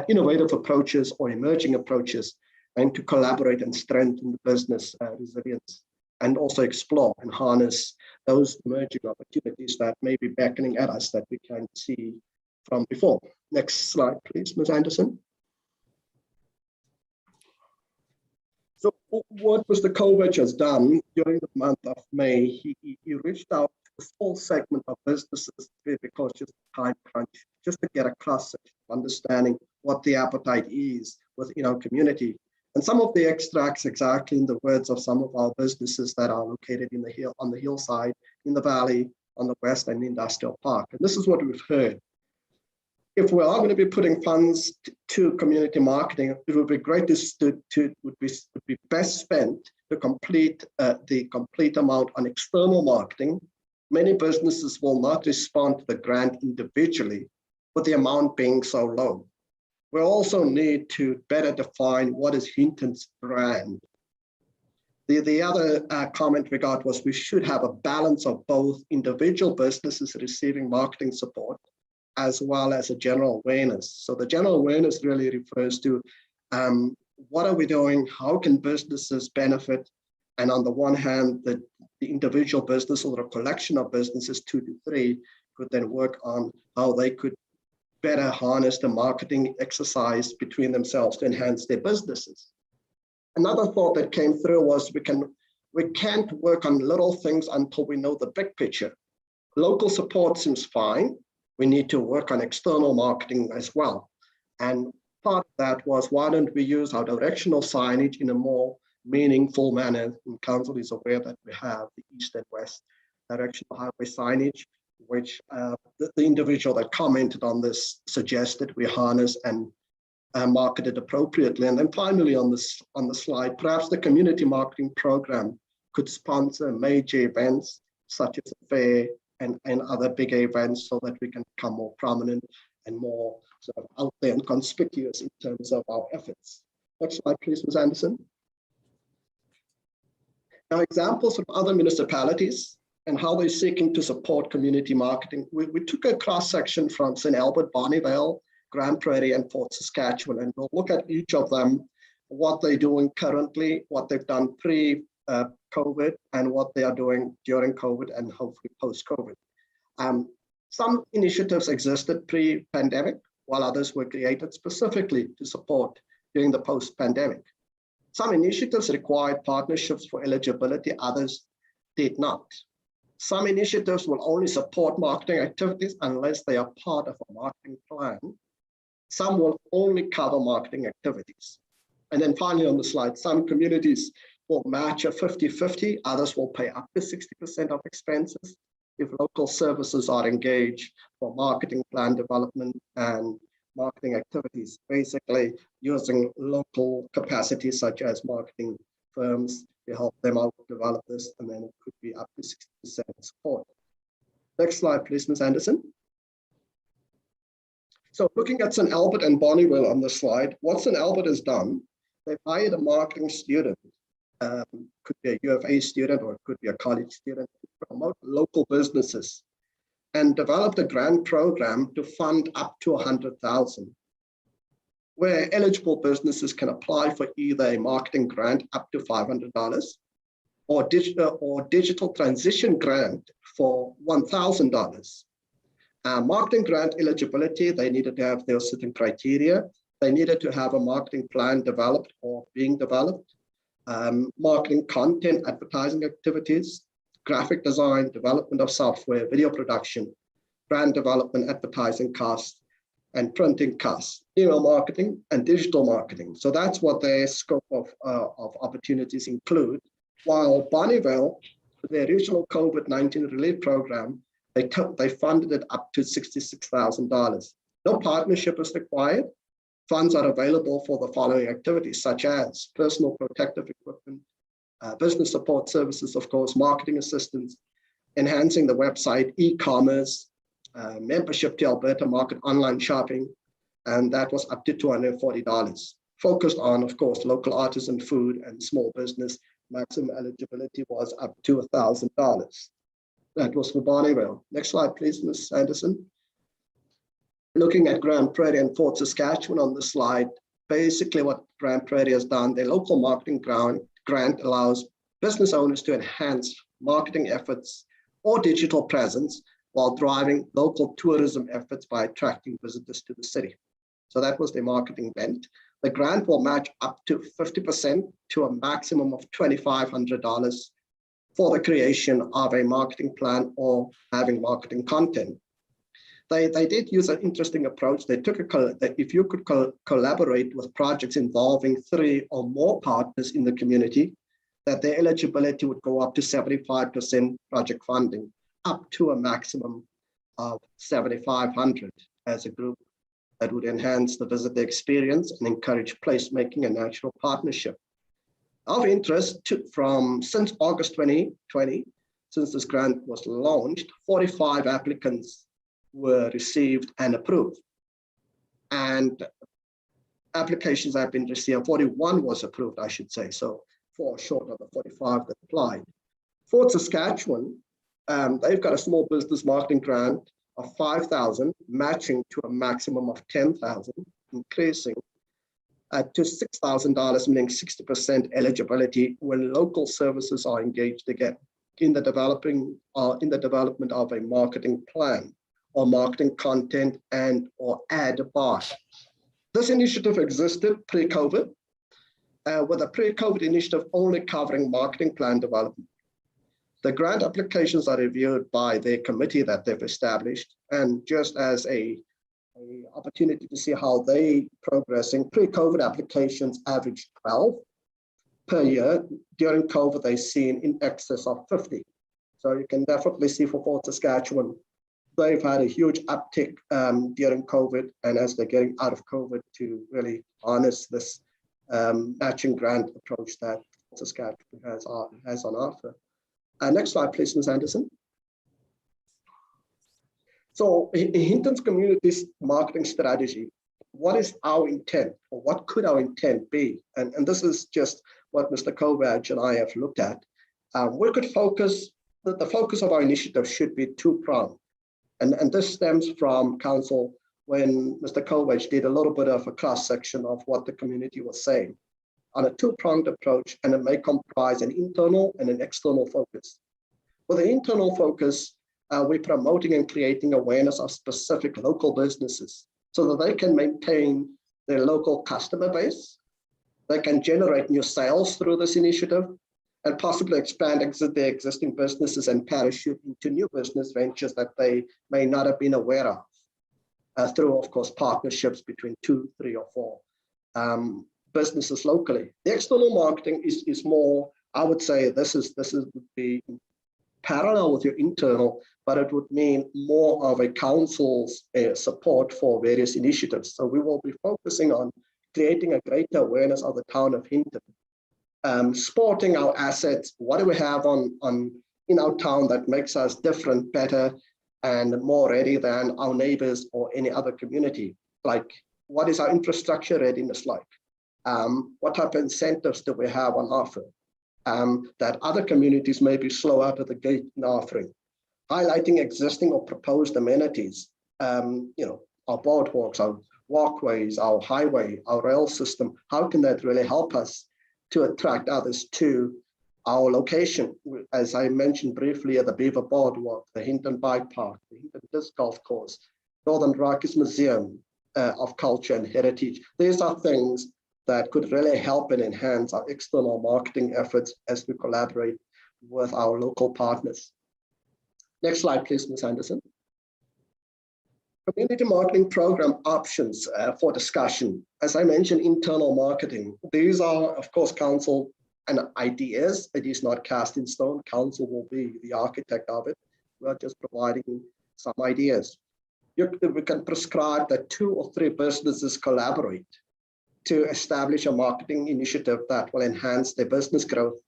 innovative approaches or emerging approaches and to collaborate and strengthen the business resilience, and also explore and harness those emerging opportunities that may be beckoning at us that we can't see from before. Next slide, please, Ms. Anderson. So what Mr. Kovach has done during the month of May, he reached out to a small segment of businesses because just time crunch, just to get a cross-section of understanding what the appetite is within our community. And some of the extracts exactly in the words of some of our businesses that are located in the hill, on the hillside, in the valley, on the west and industrial park. And this is what we've heard. If we are going to be putting funds to community marketing, it would be great would be best spent to complete the complete amount on external marketing. Many businesses will not respond to the grant individually, with the amount being so low. We also need to better define what is Hinton's brand. The other comment we got was we should have a balance of both individual businesses receiving marketing support as well as a general awareness. So the general awareness really refers to what are we doing, how can businesses benefit, and on the one hand, the individual business or a collection of businesses, 2 to 3, could then work on how they could better harness the marketing exercise between themselves to enhance their businesses. Another thought that came through was we can't work on little things until we know the big picture. Local support seems fine. We need to work on external marketing as well. And part of that was, why don't we use our directional signage in a more meaningful manner? And council is aware that we have the east and west directional highway signage, which the individual that commented on this suggested we harness and market it appropriately. And then finally on the slide, perhaps the community marketing program could sponsor major events such as a fair and other big events so that we can become more prominent and more sort of out there and conspicuous in terms of our efforts. Next slide, please, Ms. Anderson. Now, examples of other municipalities and how they're seeking to support community marketing. We took a cross-section from ST.ALBERT, BONNYVILLE, Grand Prairie, and Fort Saskatchewan, and we'll look at each of them, what they're doing currently, what they've done pre-COVID, and what they are doing during COVID and hopefully post-COVID. Some initiatives existed pre-pandemic, while others were created specifically to support during the post-pandemic. Some initiatives required partnerships for eligibility, others did not. Some initiatives will only support marketing activities unless they are part of a marketing plan. Some will only cover marketing activities. And then finally on the slide, some communities will match a 50-50, others will pay up to 60% of expenses if local services are engaged for marketing plan development and marketing activities, basically using local capacities such as marketing firms to help them out develop this, and then it could be up to 60% support. Next slide, please, Ms. Anderson. So looking at St. Albert and Bonnyville on the slide, what St. Albert has done, they've hired a marketing student, could be a U of A student or it could be a college student, to promote local businesses and developed a grant program to fund up to 100,000, where eligible businesses can apply for either a marketing grant up to $500 or digital transition grant for $1,000. Marketing grant eligibility, they needed to have their certain criteria. They needed to have a marketing plan developed or being developed, marketing content, advertising activities, graphic design, development of software, video production, brand development, advertising costs, and printing costs, email marketing, and digital marketing. So that's what their scope of opportunities include. While Bonnyville, the original COVID-19 relief program, they funded it up to $66,000. No partnership is required. Funds are available for the following activities, such as personal protective equipment, business support services, of course, marketing assistance, enhancing the website, e-commerce, membership to Alberta Market online shopping, and that was up to $240. Focused on, of course, local artisan food and small business. Maximum eligibility was up to $1,000. That was for Bonnyville. Next slide, please, Ms. Anderson. Looking at Grand Prairie and Fort Saskatchewan on the slide, basically what Grand Prairie has done, their local marketing grant allows business owners to enhance marketing efforts or digital presence while driving local tourism efforts by attracting visitors to the city. So that was their marketing bent. The grant will match up to 50% to a maximum of $2,500 for the creation of a marketing plan or having marketing content. They did use an interesting approach. They took if you could collaborate with projects involving 3 or more partners in the community, that their eligibility would go up to 75% project funding, up to a maximum of $7,500 as a group that would enhance the visitor experience and encourage placemaking and natural partnership. Of interest since August 2020, since this grant was launched, 45 applicants were received and approved. And applications have been received, 41 was approved, I should say, so 4 short of the 45 that applied. Fort Saskatchewan, they've got a small business marketing grant of $5,000, matching to a maximum of $10,000, increasing to $6,000, meaning 60% eligibility when local services are engaged again in the development of a marketing plan or marketing content and or ad bar. This initiative existed pre-COVID, with a pre-COVID initiative only covering marketing plan development. The grant applications are reviewed by the committee that they've established, and just as a opportunity to see how they progressing. Pre-COVID applications averaged 12 per year. During COVID, they've seen in excess of 50. So you can definitely see for Fort Saskatchewan, they've had a huge uptick during COVID, and as they're getting out of COVID to really harness this matching grant approach that Saskatchewan has on offer. Next slide, please, Ms. Anderson. So in Hinton's community's marketing strategy, what is our intent, or what could our intent be? And this is just what Mr. Kovac and I have looked at. We could focus, the focus of our initiative should be 2-pronged. And this stems from council when Mr. Kovac did a little bit of a cross-section of what the community was saying on a 2-pronged approach, and it may comprise an internal and an external focus. With the internal focus, we're promoting and creating awareness of specific local businesses so that they can maintain their local customer base. They can generate new sales through this initiative and possibly expand their existing businesses and parachute into new business ventures that they may not have been aware of through, of course, partnerships between 2, 3, or 4 businesses locally. The external marketing is more, I would say, this is the parallel with your internal, but it would mean more of a council's support for various initiatives. So we will be focusing on creating a greater awareness of the town of Hinton, sporting our assets. What do we have in our town that makes us different, better, and more ready than our neighbors or any other community? Like, what is our infrastructure readiness like? What type of incentives do we have on offer that other communities may be slow out of the gate in offering? Highlighting existing or proposed amenities, you know, our boardwalks, our walkways, our highway, our rail system. How can that really help us to attract others to our location? As I mentioned briefly, at the Beaver Boardwalk, the Hinton Bike Park, the Hinton Disc Golf Course, Northern Rockies Museum of Culture and Heritage. These are things that could really help and enhance our external marketing efforts as we collaborate with our local partners. Next slide, please, Ms. Anderson. Community marketing program options for discussion. As I mentioned, internal marketing. These are, of course, council and ideas. It is not cast in stone. Council will be the architect of it. We are just providing some ideas. We can prescribe that 2 or 3 businesses collaborate to establish a marketing initiative that will enhance their business growth.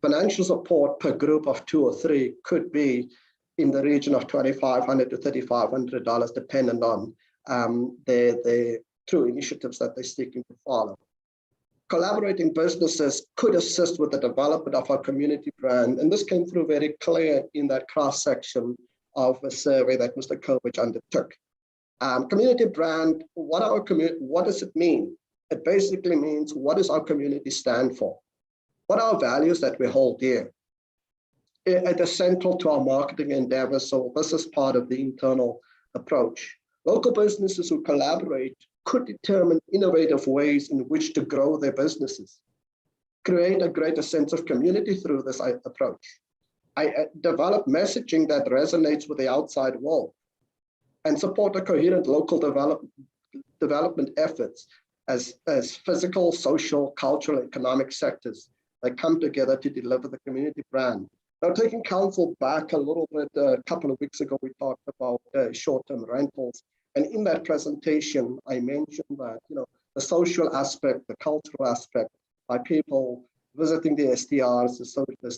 Financial support per group of 2 or 3 could be in the region of $2,500 to $3,500, depending on the true initiatives that they're seeking to follow. Collaborating businesses could assist with the development of our community brand, and this came through very clear in that cross-section of a survey that Mr. Kovich undertook. Community brand, what does it mean? It basically means, what does our community stand for? What are our values that we hold dear? It is central to our marketing endeavors, so this is part of the internal approach. Local businesses who collaborate could determine innovative ways in which to grow their businesses, create a greater sense of community through this approach. I develop messaging that resonates with the outside world and support a coherent local development efforts as physical, social, cultural, economic sectors that come together to deliver the community brand. Now, taking council back a little bit, a couple of weeks ago, we talked about short-term rentals. And in that presentation, I mentioned that, you know, the social aspect, the cultural aspect, by people visiting the STRs,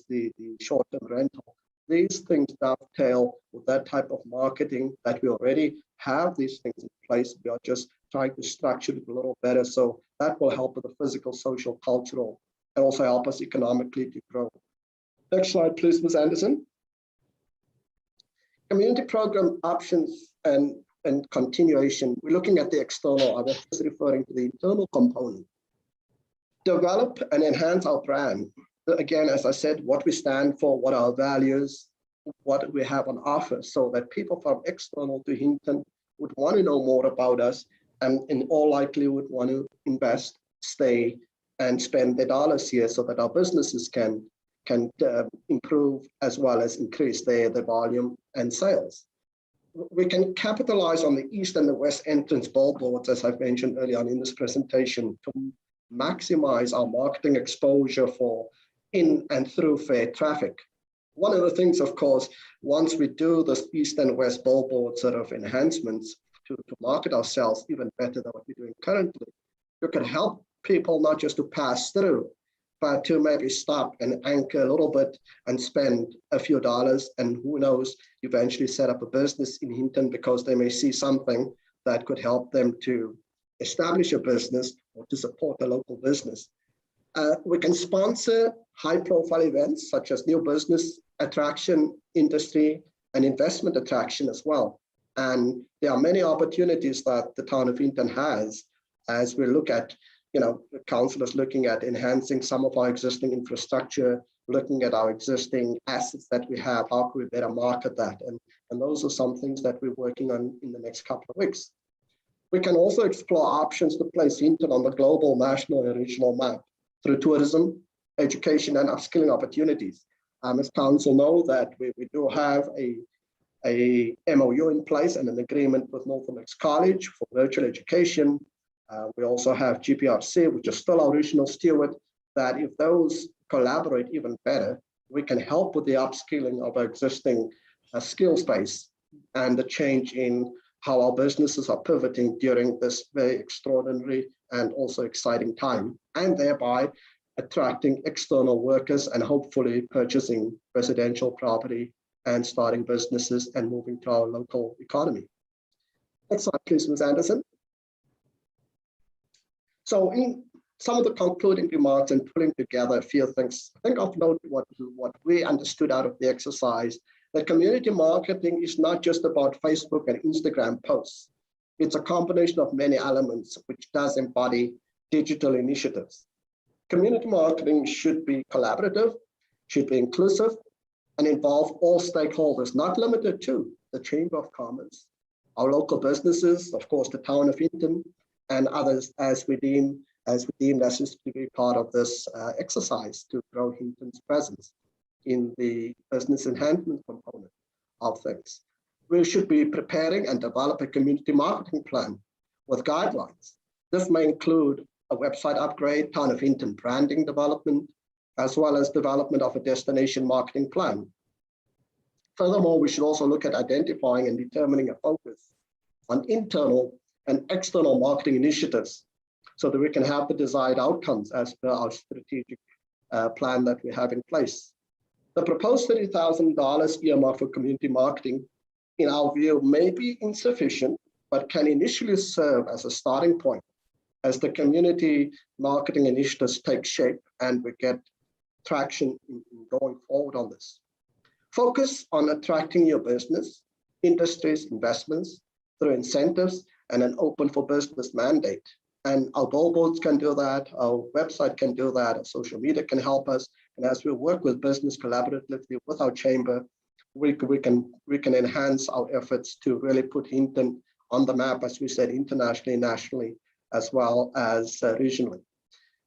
the short-term rental, these things dovetail with that type of marketing that we already have these things in place. We are just trying to structure it a little better. So that will help with the physical, social, cultural, and also help us economically to grow. Next slide, please, Ms. Anderson. Community program options and continuation. We're looking at the external. I was just referring to the internal component. Develop and enhance our brand. Again, as I said, what we stand for, what our values, what we have on offer, so that people from external to Hinton would want to know more about us, and in all likelihood want to invest, stay, and spend their dollars here, so that our businesses can improve as well as increase their volume and sales. We can capitalize on the east and the west entrance billboards, as I've mentioned earlier on in this presentation, to maximize our marketing exposure for in and through fair traffic. One of the things, of course, once we do this east and west billboard sort of enhancements to market ourselves even better than what we're doing currently, we can help people not just to pass through, but to maybe stop and anchor a little bit and spend a few dollars, and who knows, eventually set up a business in Hinton because they may see something that could help them to establish a business or to support a local business. We can sponsor high-profile events such as new business attraction, industry, and investment attraction as well. And there are many opportunities that the town of Hinton has as we look at, you know, the council is looking at enhancing some of our existing infrastructure, looking at our existing assets that we have, how can we better market that? And those are some things that we're working on in the next couple of weeks. We can also explore options to place Hinton on the global, national, and regional map through tourism, education, and upskilling opportunities. As council know that we do have a MOU in place and an agreement with Northern College for virtual education. We also have GPRC, which is still our regional steward, that if those collaborate even better, we can help with the upskilling of our existing skill space and the change in how our businesses are pivoting during this very extraordinary and also exciting time, and thereby attracting external workers and hopefully purchasing residential property and starting businesses and moving to our local economy. Next slide, please, Ms. Anderson. So in some of the concluding remarks and pulling together a few things, I think I've noted what we understood out of the exercise, that community marketing is not just about Facebook and Instagram posts. It's a combination of many elements which does embody digital initiatives. Community marketing should be collaborative, should be inclusive, and involve all stakeholders, not limited to the Chamber of Commerce, our local businesses, of course, the town of Hinton, and others as we deem necessary to be part of this exercise to grow Hinton's presence in the business enhancement component of things. We should be preparing and develop a community marketing plan with guidelines. This may include a website upgrade, town of Hinton branding development, as well as development of a destination marketing plan. Furthermore, we should also look at identifying and determining a focus on internal and external marketing initiatives so that we can have the desired outcomes as per our strategic plan that we have in place. The proposed $30,000 earmark for community marketing, in our view, may be insufficient, but can initially serve as a starting point as the community marketing initiatives take shape and we get traction in going forward on this. Focus on attracting your business, industries, investments through incentives and an open for business mandate. And our billboards can do that, our website can do that, our social media can help us. And as we work with business collaboratively with our chamber, we can enhance our efforts to really put Hinton on the map, as we said, internationally, nationally, as well as regionally.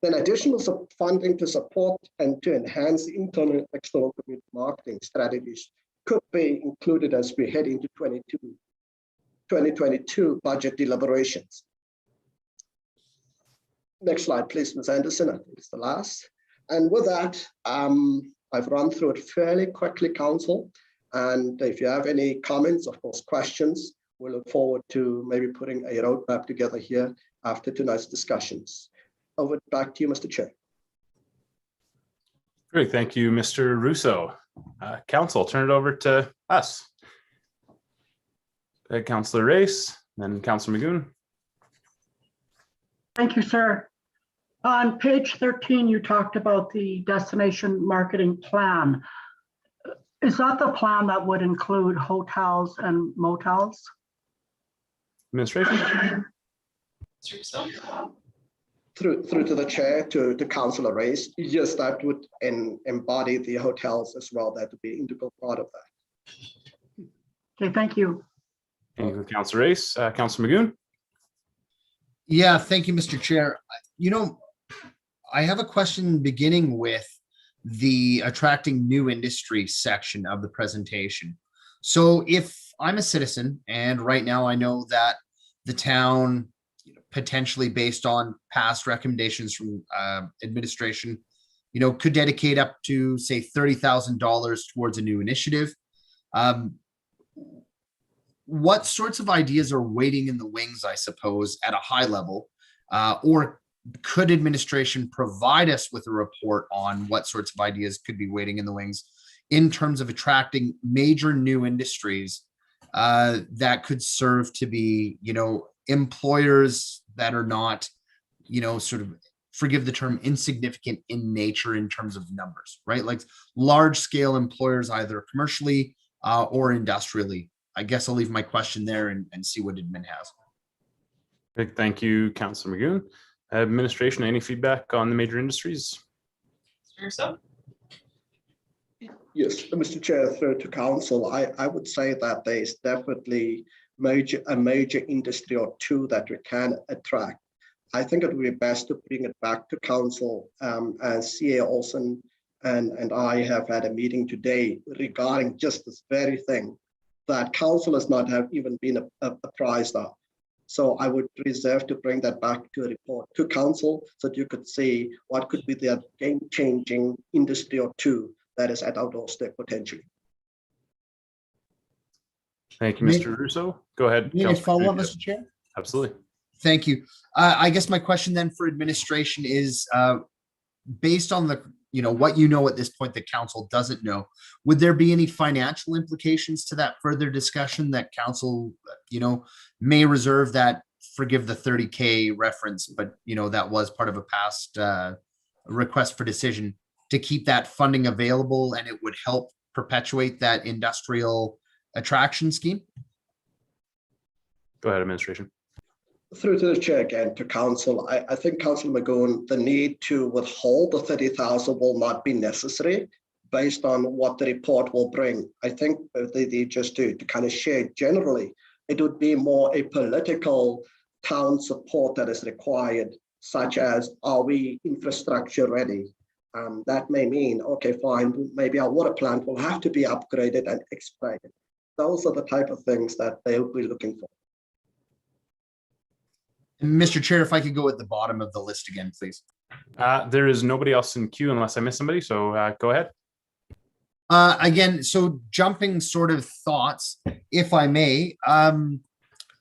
Then additional funding to support and to enhance internal and external community marketing strategies could be included as we head into 2022 budget deliberations. Next slide, please, Ms. Anderson. I think it's the last. And with that, I've run through it fairly quickly, Council. And if you have any comments, of course, questions, we look forward to maybe putting a roadmap together here after tonight's discussions. Over back to you, Mr. Chair. Great, thank you, Mr. Russo. Council, turn it over to us. Councillor Race, then Councillor Magoon. Thank you, sir. On page 13, you talked about the destination marketing plan. Is that the plan that would include hotels and motels? Administration. Through to the chair, to Councillor Race, yes, that would embody the hotels as well. That would be an integral part of that. Okay, thank you. Thank you, Councillor Race. Councillor Magoon. Yeah, thank you, Mr. Chair. You know, I have a question beginning with the attracting new industry section of the presentation. So if I'm a citizen and right now I know that the town, potentially based on past recommendations from administration, could dedicate up to say $30,000 towards a new initiative. What sorts of ideas are waiting in the wings, I suppose, at a high level, or could administration provide us with a report on what sorts of ideas could be waiting in the wings in terms of attracting major new industries that could serve to be, employers that are not, sort of, forgive the term, insignificant in nature in terms of numbers, right? Like large scale employers, either commercially or industrially. I guess I'll leave my question there and see what admin has. Big thank you, Councillor Magoon. Administration, any feedback on the major industries? Russo? Yes, Mr. Chair, through to Council, I would say that there is definitely a major industry or two that we can attract. I think it would be best to bring it back to Council, as CA Olson and I have had a meeting today regarding just this very thing that Council has not have even been apprised of. So I would reserve to bring that back to a report to Council so that you could see what could be the game-changing industry or two that is at our doorstep potentially. Thank you, Mr. Russo. Go ahead. May I Councillor follow up, Fugito. Mr. Chair? Absolutely. Thank you. I guess my question then for administration is, based on the, what at this point that council doesn't know, would there be any financial implications to that further discussion that council, may reserve that, forgive the 30K reference, but, that was part of a past request for decision to keep that funding available, and it would help perpetuate that industrial attraction scheme? Go ahead, administration. Through to the chair again, to council, I think Councillor Magoon, the need to withhold the 30,000 will not be necessary based on what the report will bring. I think just to kind of share generally, it would be more a political town support that is required, such as, are we infrastructure ready? That may mean, okay, fine, maybe our water plant will have to be upgraded and expanded. Those are the type of things that they'll be looking for. Mr. Chair, if I could go at the bottom of the list again, please. There is nobody else in queue unless I miss somebody, so go ahead. Again, so jumping sort of thoughts, if I may,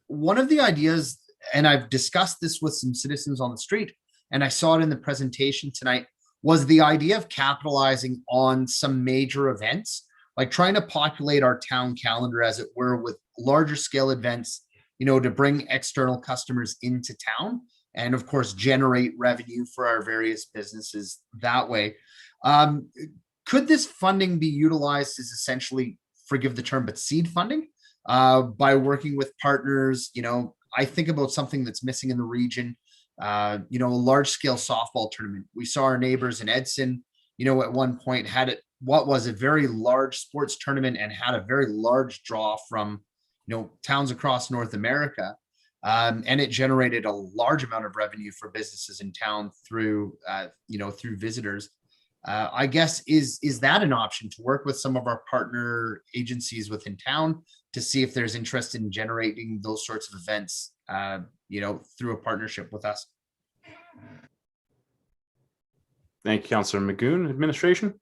one of the ideas, and I've discussed this with some citizens on the street, and I saw it in the presentation tonight, was the idea of capitalizing on some major events, like trying to populate our town calendar, as it were, with larger scale events, to bring external customers into town and of course generate revenue for our various businesses that way. Could this funding be utilized as essentially, forgive the term, but seed funding by working with partners? I think about something that's missing in the region, a large scale softball tournament. We saw our neighbors in Edson, at one point had what was a very large sports tournament and had a very large draw from towns across North America. And it generated a large amount of revenue for businesses in town through, through visitors. I guess, is that an option to work with some of our partner agencies within town to see if there's interest in generating those sorts of events, through a partnership with us? Thank you, Councillor Magoon. Administration?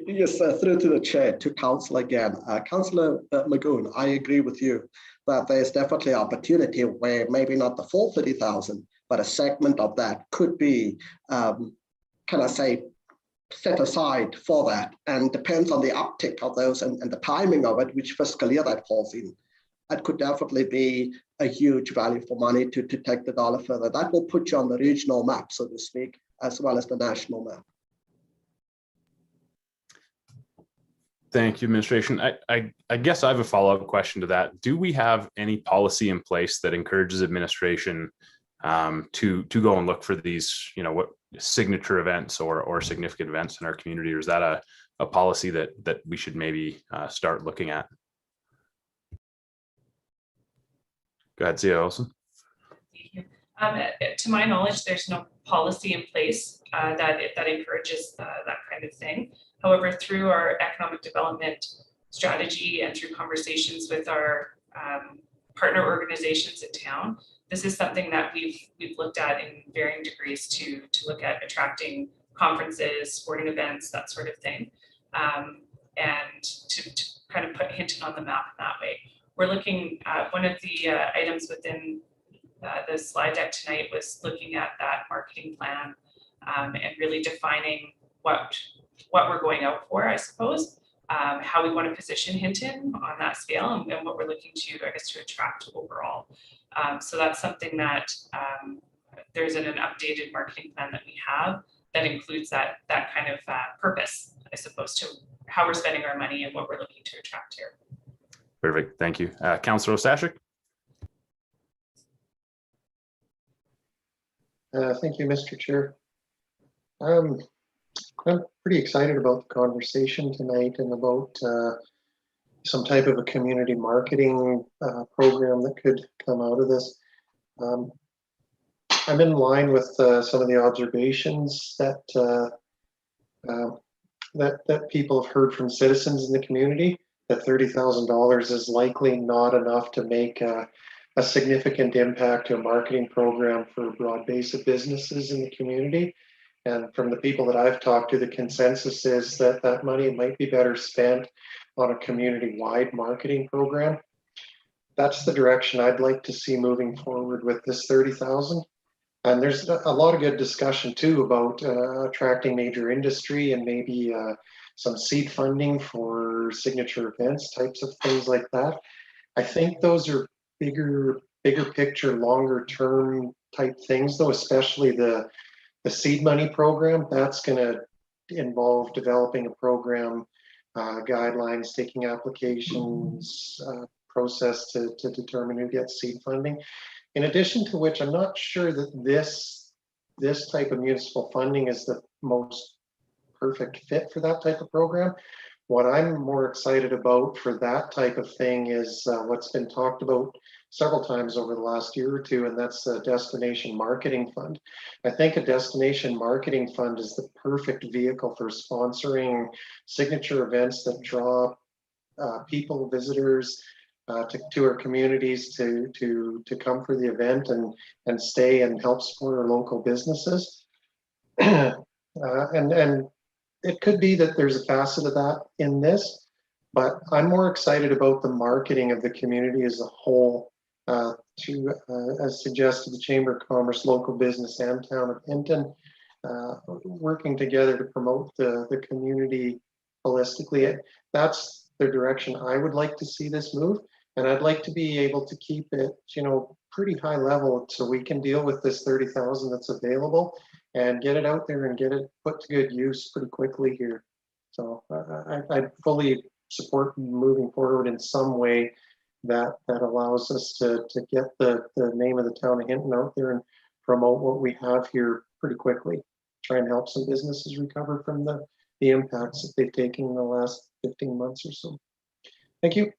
Yes, through to the chair, to council again. Councillor Magoon, I agree with you that there's definitely opportunity where maybe not the full 30,000, but a segment of that could be, set aside for that, and depends on the uptick of those and the timing of it, which fiscal year that falls in. That could definitely be a huge value for money to take the dollar further. That will put you on the regional map, so to speak, as well as the national map. Thank you, administration. I guess I have a follow-up question to that. Do we have any policy in place that encourages administration to go and look for these, what signature events or significant events in our community, or is that a policy that we should maybe start looking at? Go ahead, CEO Olson. Thank you. To my knowledge, there's no policy in place that encourages that kind of thing. However, through our economic development strategy and through conversations with our partner organizations in town, this is something that we've looked at in varying degrees to look at attracting conferences, sporting events, that sort of thing, and to kind of put Hinton on the map in that way. We're looking at one of the items within the slide deck tonight was looking at that marketing plan and really defining what we're going out for, I suppose, how we want to position Hinton on that scale, and what we're looking to, I guess, to attract overall. So that's something that there's an updated marketing plan that we have that includes that kind of purpose, I suppose, to how we're spending our money and what we're looking to attract here. Perfect. Thank you. Councillor Ostashik. Thank you, Mr. Chair. I'm pretty excited about the conversation tonight and about some type of a community marketing program that could come out of this. I'm in line with some of the observations that that people have heard from citizens in the community, that $30,000 is likely not enough to make a significant impact to a marketing program for a broad base of businesses in the community. And from the people that I've talked to, the consensus is that that money might be better spent on a community-wide marketing program. That's the direction I'd like to see moving forward with this 30,000. And there's a lot of good discussion too about attracting major industry and maybe some seed funding for signature events, types of things like that. I think those are bigger picture, longer term type things though, especially the seed money program. That's going to involve developing a program, guidelines, taking applications, process to determine who gets seed funding. In addition to which, I'm not sure that this type of municipal funding is the most perfect fit for that type of program. What I'm more excited about for that type of thing is what's been talked about several times over the last year or two, and that's the destination marketing fund. I think a destination marketing fund is the perfect vehicle for sponsoring signature events that draw people, visitors, to our communities to come for the event and stay and help support our local businesses. And it could be that there's a facet of that in this, but I'm more excited about the marketing of the community as a whole, as suggested, the Chamber of Commerce, local business, and Town of Hinton, working together to promote the community holistically. That's the direction I would like to see this move. And I'd like to be able to keep it, pretty high level so we can deal with this 30,000 that's available and get it out there and get it put to good use pretty quickly here. So I fully support moving forward in some way that allows us to get the name of the town of Hinton out there and promote what we have here pretty quickly. Try and help some businesses recover from the impacts that they've taken in the last 15 months or so. Thank you.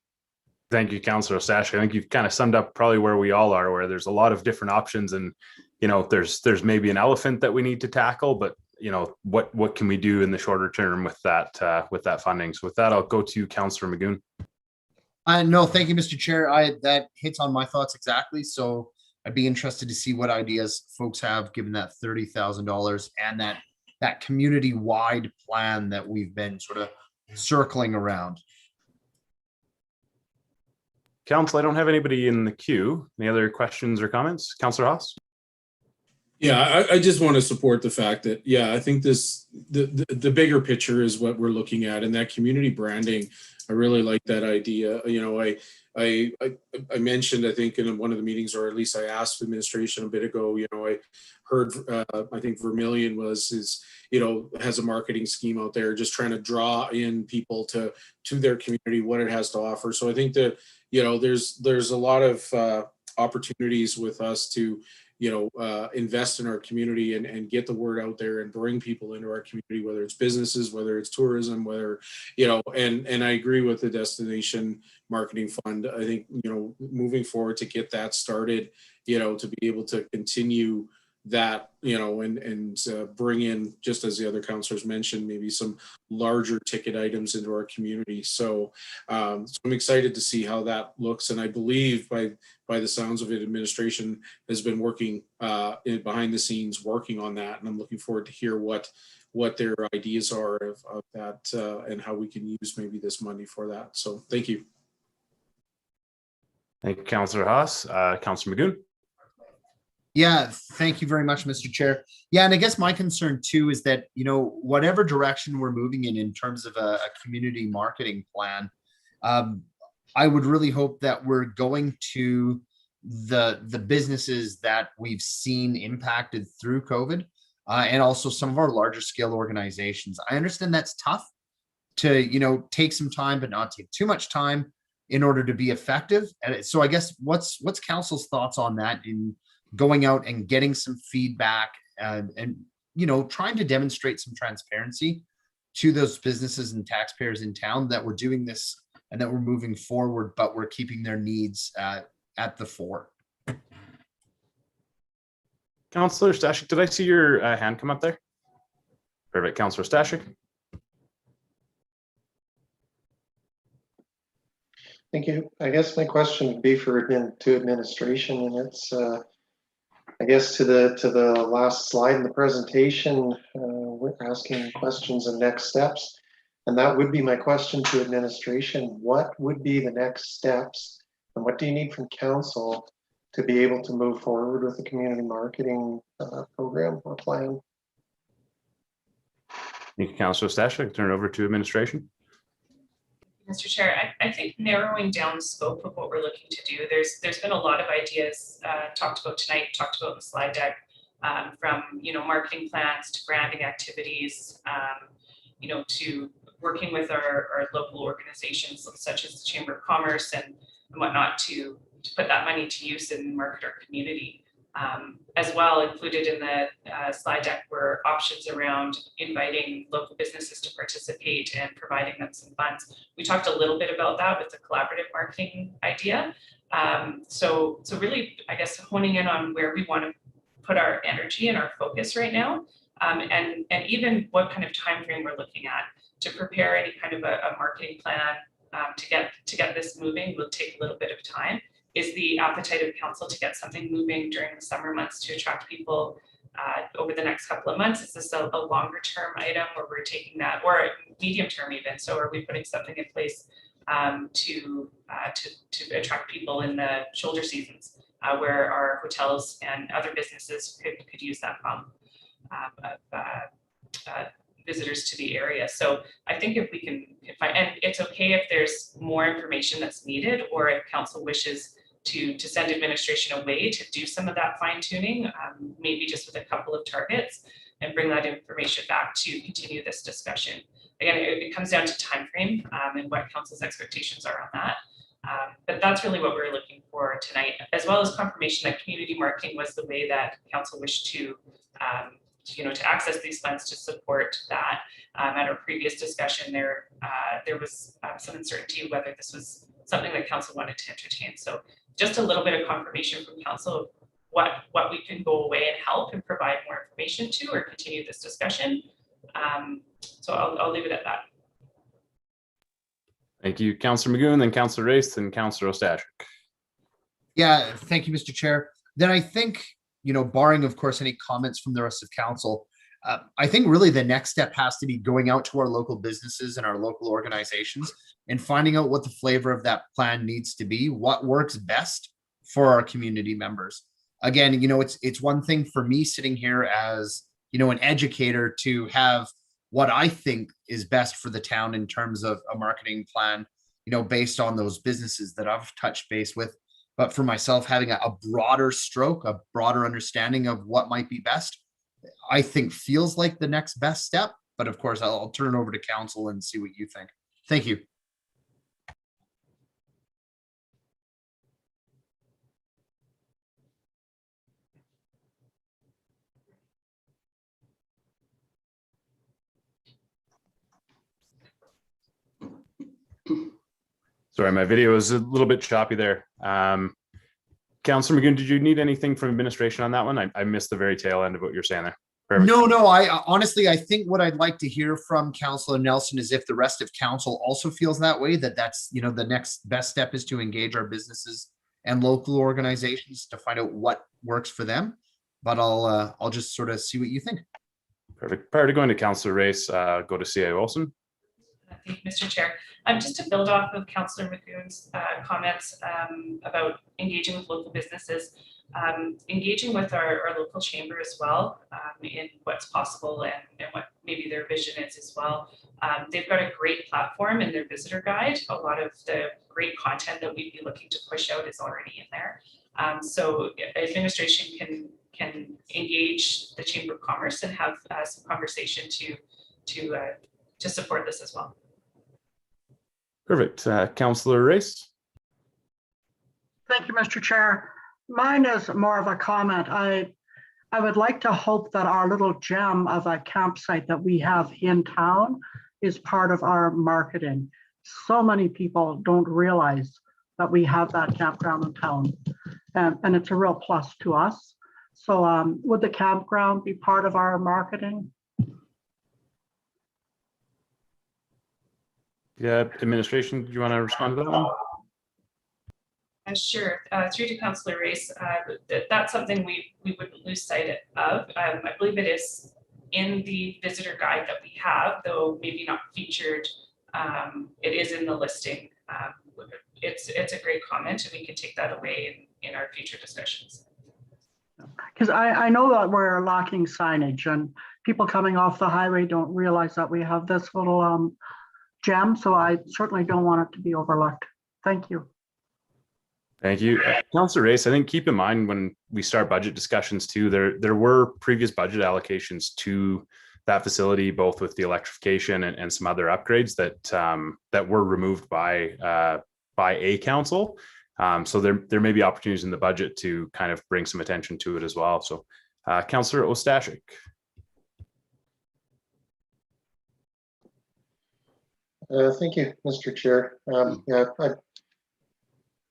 Thank you, Councillor Stashik. I think you've kind of summed up probably where we all are, where there's a lot of different options, and there's maybe an elephant that we need to tackle, but what can we do in the shorter term with that funding? So with that, I'll go to Councillor Magoon. No, thank you, Mr. Chair. That hits on my thoughts exactly. So I'd be interested to see what ideas folks have given that $30,000 and that community-wide plan that we've been sort of circling around. Council, I don't have anybody in the queue. Any other questions or comments? Councillor Haas? Yeah, I just want to support the fact that, I think the bigger picture is what we're looking at, and that community branding, I really like that idea. I mentioned, I think in one of the meetings, or at least I asked the administration a bit ago, I heard, I think Vermilion has a marketing scheme out there, just trying to draw in people to their community, what it has to offer. So I think that, there's a lot of opportunities with us to, invest in our community and get the word out there and bring people into our community, whether it's businesses, whether it's tourism, whether, and I agree with the destination marketing fund. I think, moving forward to get that started, to be able to continue that, and bring in, just as the other councillors mentioned, maybe some larger ticket items into our community. So, so I'm excited to see how that looks. And I believe by the sounds of it, administration has been working behind the scenes, working on that. And I'm looking forward to hear what their ideas are of that and how we can use maybe this money for that. So thank you. Thank you, Councillor Haas. Councillor Magoon? Yeah, thank you very much, Mr. Chair. Yeah, and I guess my concern too is that, whatever direction we're moving in terms of a community marketing plan, I would really hope that we're going to the businesses that we've seen impacted through COVID, and also some of our larger scale organizations. I understand that's tough to, take some time, but not take too much time in order to be effective. And so I guess what's council's thoughts on that in going out and getting some feedback and trying to demonstrate some transparency to those businesses and taxpayers in town that we're doing this and that we're moving forward, but we're keeping their needs at the fore. Councillor Stashik, did I see your hand come up there? Perfect. Councillor Stashik. Thank you. I guess my question would be to administration, and I guess to the last slide in the presentation, we're asking questions and next steps. And that would be my question to administration. What would be the next steps? And what do you need from council to be able to move forward with the community marketing program or plan? Thank you, Councillor Stashik. I turn it over to administration. Mr. Chair, I think narrowing down the scope of what we're looking to do, there's been a lot of ideas talked about tonight, talked about in the slide deck, from marketing plans to branding activities, to working with our local organizations such as the Chamber of Commerce and whatnot to put that money to use and market our community. As well, included in the slide deck were options around inviting local businesses to participate and providing them some funds. We talked a little bit about that with the collaborative marketing idea. So really, I guess, honing in on where we want to put our energy and our focus right now, and even what kind of time frame we're looking at to prepare any kind of a marketing plan to get this moving will take a little bit of time. Is the appetite of council to get something moving during the summer months to attract people over the next couple of months? Is this a longer term item where we're taking that, or medium term even? So are we putting something in place to attract people in the shoulder seasons where our hotels and other businesses could use that visitors to the area? So I think if we can, and it's okay if there's more information that's needed, or if council wishes to send administration away to do some of that fine tuning, maybe just with a couple of targets, and bring that information back to continue this discussion. Again, it comes down to time frame and what council's expectations are on that. But that's really what we're looking for tonight, as well as confirmation that community marketing was the way that council wished to access these funds to support that. At our previous discussion, there was some uncertainty whether this was something that council wanted to entertain. So just a little bit of confirmation from council of what we can go away and help and provide more information to, or continue this discussion. So I'll leave it at that. Thank you, Councillor Magoon, then Councillor Race, and Councillor Ostashik. Yeah, thank you, Mr. Chair. Then I think, barring, of course, any comments from the rest of council, I think really the next step has to be going out to our local businesses and our local organizations and finding out what the flavor of that plan needs to be, what works best for our community members. Again, it's one thing for me sitting here as, an educator to have what I think is best for the town in terms of a marketing plan, based on those businesses that I've touched base with. But for myself, having a broader stroke, a broader understanding of what might be best, I think feels like the next best step. But of course, I'll turn it over to council and see what you think. Thank you. Sorry, my video is a little bit choppy there. Councillor Magoon, did you need anything from administration on that one? I missed the very tail end of what you're saying there. Perfect. No, I honestly, I think what I'd like to hear from Councillor Nelson is if the rest of council also feels that way, that's, the next best step is to engage our businesses and local organizations to find out what works for them. But I'll just sort of see what you think. Perfect. Prior to going to Councillor Race, go to CA Wilson. Thank you, Mr. Chair. Just to build off of Councillor Magoon's comments about engaging with local businesses, engaging with our local chamber as well in what's possible and what maybe their vision is as well. They've got a great platform in their visitor guide. A lot of the great content that we'd be looking to push out is already in there. So administration can engage the Chamber of Commerce and have some conversation to support this as well. Perfect. Councillor Race. Thank you, Mr. Chair. Mine is more of a comment. I would like to hope that our little gem of a campsite that we have in town is part of our marketing. So many people don't realize that we have that campground in town, and it's a real plus to us. So would the campground be part of our marketing? Yeah, administration, do you want to respond to that one? Sure. Through to Councillor Race, that's something we wouldn't lose sight of. I believe it is in the visitor guide that we have, though maybe not featured. It is in the listing. It's a great comment, and we can take that away in our future discussions. Because I know that we're lacking signage, and people coming off the highway don't realize that we have this little gem, so I certainly don't want it to be overlooked. Thank you. Thank you. Councillor Race, I think keep in mind when we start budget discussions too, there were previous budget allocations to that facility, both with the electrification and some other upgrades that were removed by a council. So there may be opportunities in the budget to kind of bring some attention to it as well. So Councillor Ostashik. Thank you, Mr. Chair. Yeah,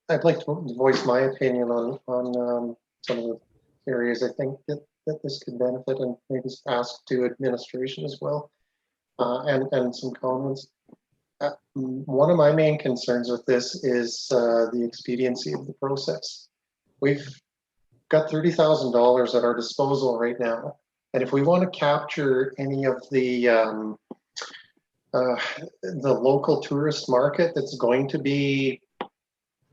I'd like to voice my opinion on some of the areas I think that this could benefit, and maybe ask to administration as well, and some comments. One of my main concerns with this is the expediency of the process. We've got $30,000 at our disposal right now, and if we want to capture any of the local tourist market that's going to be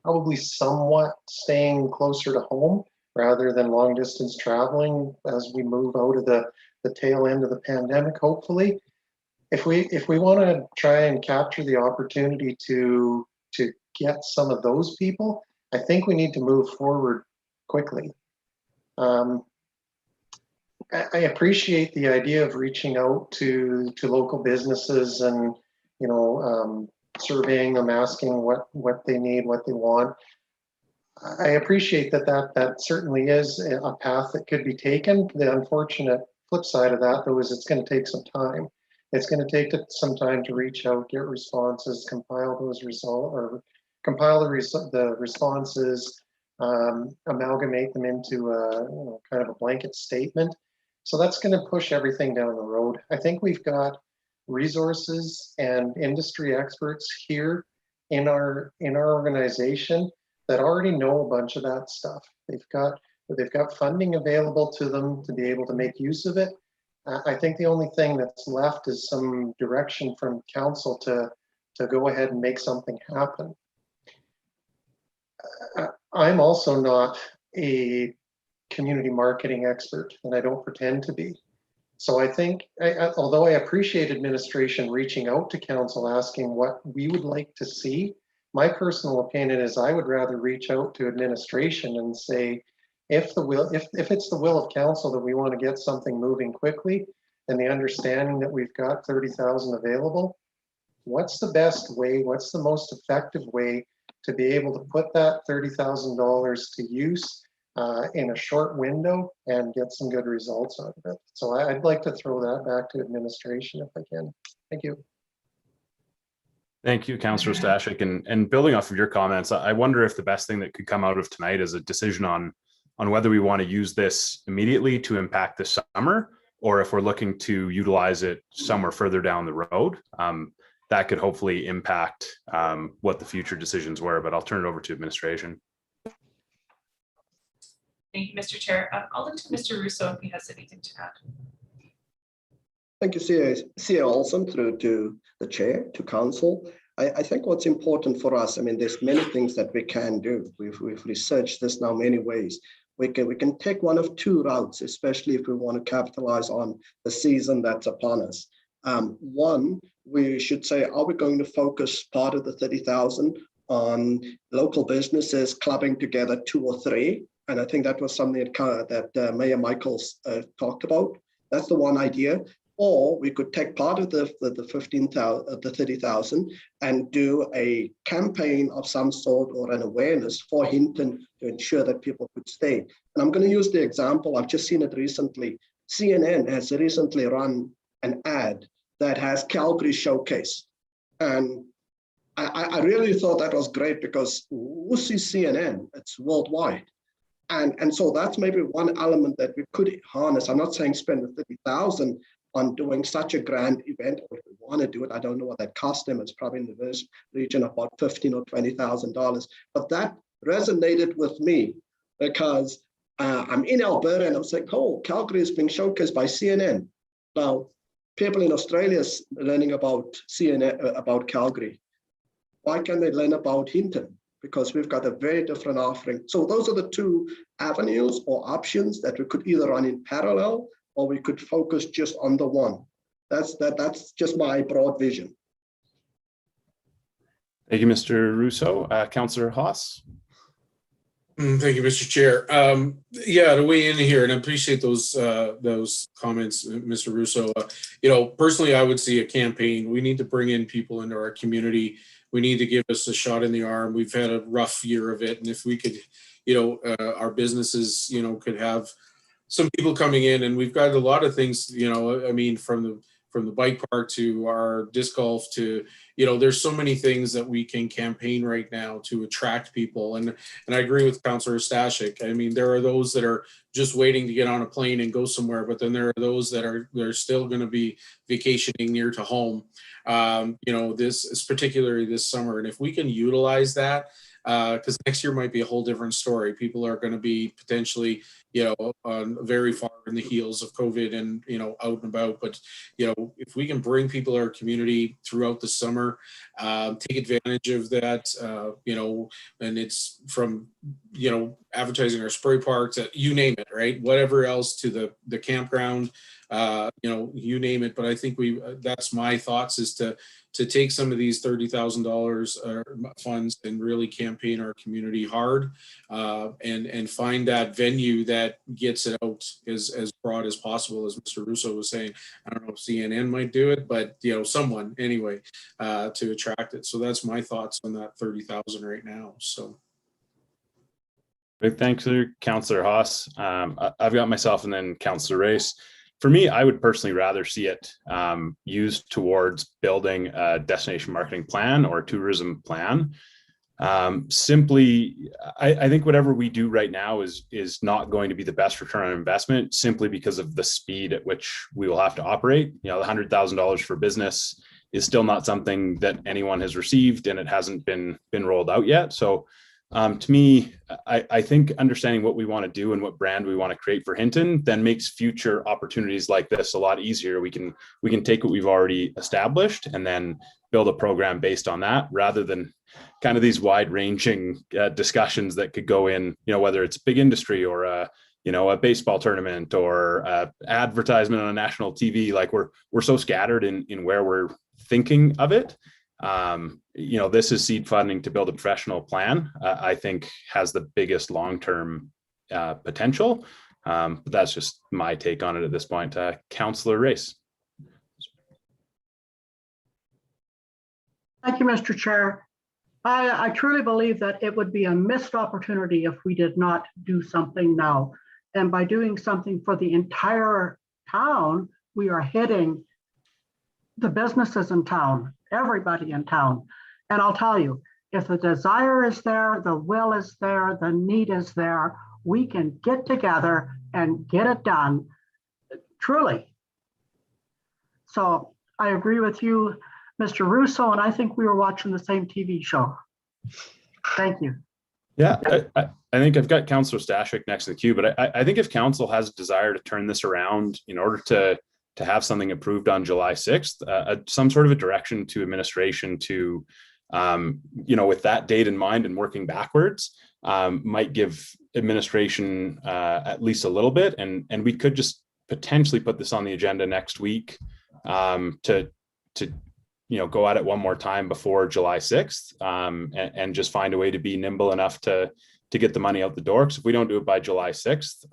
probably somewhat staying closer to home rather than long distance traveling as we move out of the tail end of the pandemic, hopefully. If we want to try and capture the opportunity to get some of those people, I think we need to move forward quickly. I appreciate the idea of reaching out to local businesses and, you know, surveying them, asking what they need, what they want. I appreciate that certainly is a path that could be taken. The unfortunate flip side of that, though, is it's going to take some time. It's going to take some time to reach out, get responses, compile those results, or compile the responses, amalgamate them into a kind of a blanket statement. So that's going to push everything down the road. I think we've got resources and industry experts here in our organization that already know a bunch of that stuff. They've got funding available to them to be able to make use of it. I think the only thing that's left is some direction from council to go ahead and make something happen. I'm also not a community marketing expert, and I don't pretend to be. So I think, although I appreciate administration reaching out to council asking what we would like to see, my personal opinion is I would rather reach out to administration and say, if it's the will of council that we want to get something moving quickly, and the understanding that we've got 30,000 available, what's the best way, what's the most effective way to be able to put that $30,000 to use in a short window and get some good results out of it. So I'd like to throw that back to administration if I can. Thank you. Thank you, Councillor Stashik. And building off of your comments, I wonder if the best thing that could come out of tonight is a decision on whether we want to use this immediately to impact the summer, or if we're looking to utilize it somewhere further down the road. That could hopefully impact what the future decisions were, but I'll turn it over to administration. Thank you, Mr. Chair. I'll look to Mr. Russo if he has anything to add. Thank you, CA Olson, through to the chair, to council. I think what's important for us, I mean, there's many things that we can do. We've researched this now many ways. We can take one of two routes, especially if we want to capitalize on the season that's upon us. One, we should say, are we going to focus part of the 30,000 on local businesses clubbing together 2 or 3? And I think that was something that Mayor Michaels talked about. That's the one idea. Or we could take part of the 30,000 and do a campaign of some sort or an awareness for Hinton to ensure that people could stay. And I'm going to use the example, I've just seen it recently. CNN has recently run an ad that has Calgary Showcase. And I really thought that was great because who sees CNN? It's worldwide. And so that's maybe one element that we could harness. I'm not saying spend the 30,000 on doing such a grand event, or if we want to do it, I don't know what that cost them. It's probably in the region of about $15,000 or $20,000. But that resonated with me because I'm in Alberta and I was like, oh, Calgary is being showcased by CNN. Now, people in Australia is learning about CNN, about Calgary. Why can't they learn about Hinton? Because we've got a very different offering. So those are the two avenues or options that we could either run in parallel or we could focus just on the one. That's just my broad vision. Thank you, Mr. Russo. Councillor Haas. Thank you, Mr. Chair. Yeah, to weigh in here, and I appreciate those comments, Mr. Russo. You know, personally, I would see a campaign. We need to bring in people into our community. We need to give us a shot in the arm. We've had a rough year of it, and if we could, you know, our businesses, you know, could have some people coming in, and we've got a lot of things. You know, I mean, from the bike park to our disc golf to, you know, there's so many things that we can campaign right now to attract people. And I agree with Councillor Stashik. I mean, there are those that are just waiting to get on a plane and go somewhere, but then there are those that are still going to be vacationing near to home. You know, this is particularly this summer. And if we can utilize that, because next year might be a whole different story. People are going to be potentially, you know, very far in the heels of COVID and, you know, out and about. But, you know, if we can bring people to our community throughout the summer, take advantage of that, you know, and it's from, you know, advertising our spray parks, you name it, right? Whatever else to the campground, you know, you name it. But I think that's my thoughts is to take some of these $30,000 funds and really campaign our community hard, and find that venue that gets it out as broad as possible, as Mr. Russo was saying. I don't know if CNN might do it, but, you know, someone anyway, to attract it. So that's my thoughts on that 30,000 right now. So. Big thanks to Councillor Haas. I've got myself and then Councillor Race. For me, I would personally rather see it used towards building a destination marketing plan or tourism plan. Simply, I think whatever we do right now is not going to be the best return on investment, simply because of the speed at which we will have to operate. You know, the $100,000 for business is still not something that anyone has received, and it hasn't been rolled out yet. So to me, I think understanding what we want to do and what brand we want to create for Hinton then makes future opportunities like this a lot easier. We can take what we've already established and then build a program based on that, rather than kind of these wide-ranging discussions that could go in, you know, whether it's big industry or a baseball tournament or advertisement on a national TV. Like we're so scattered in where we're thinking of it. You know, this is seed funding to build a professional plan. I think has the biggest long-term potential. But that's just my take on it at this point. Councillor Race. Thank you, Mr. Chair. I truly believe that it would be a missed opportunity if we did not do something now. And by doing something for the entire town, we are hitting the businesses in town, everybody in town. And I'll tell you, if the desire is there, the will is there, the need is there, we can get together and get it done, truly. So I agree with you, Mr. Russo, and I think we were watching the same TV show. Thank you. Yeah, I think I've got Councillor Stashik next in the queue, but I think if council has a desire to turn this around in order to have something approved on July 6th, some sort of a direction to administration to, you know, with that date in mind and working backwards, might give administration at least a little bit, and we could just potentially put this on the agenda next week to you know, go at it one more time before July 6th, and just find a way to be nimble enough to get the money out the door. Because if we don't do it by July 6th,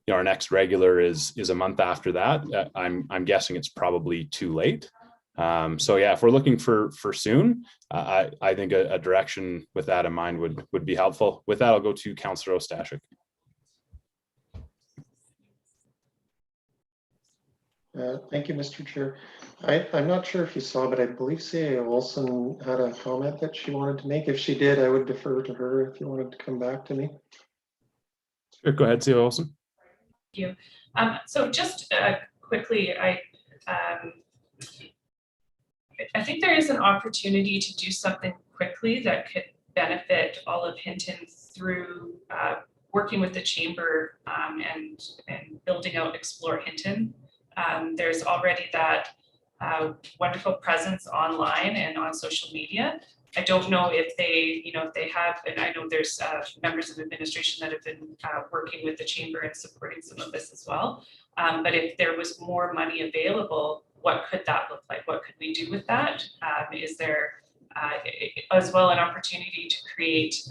you know, our next regular is a month after that. I'm guessing it's probably too late. So yeah, if we're looking for soon, I think a direction with that in mind would be helpful. With that, I'll go to Councillor Ostashik. Thank you, Mr. Chair. I'm not sure if you saw, but I believe C.A. Olson had a comment that she wanted to make. If she did, I would defer to her if you wanted to come back to me. Sure, go ahead, C.A. Olson. Thank you. So just quickly, I think there is an opportunity to do something quickly that could benefit all of Hinton through working with the chamber and building out Explore Hinton. There's already that wonderful presence online and on social media. I don't know if they, if they have, and I know there's members of administration that have been working with the chamber and supporting some of this as well. But if there was more money available, what could that look like? What could we do with that? Is there as well an opportunity to create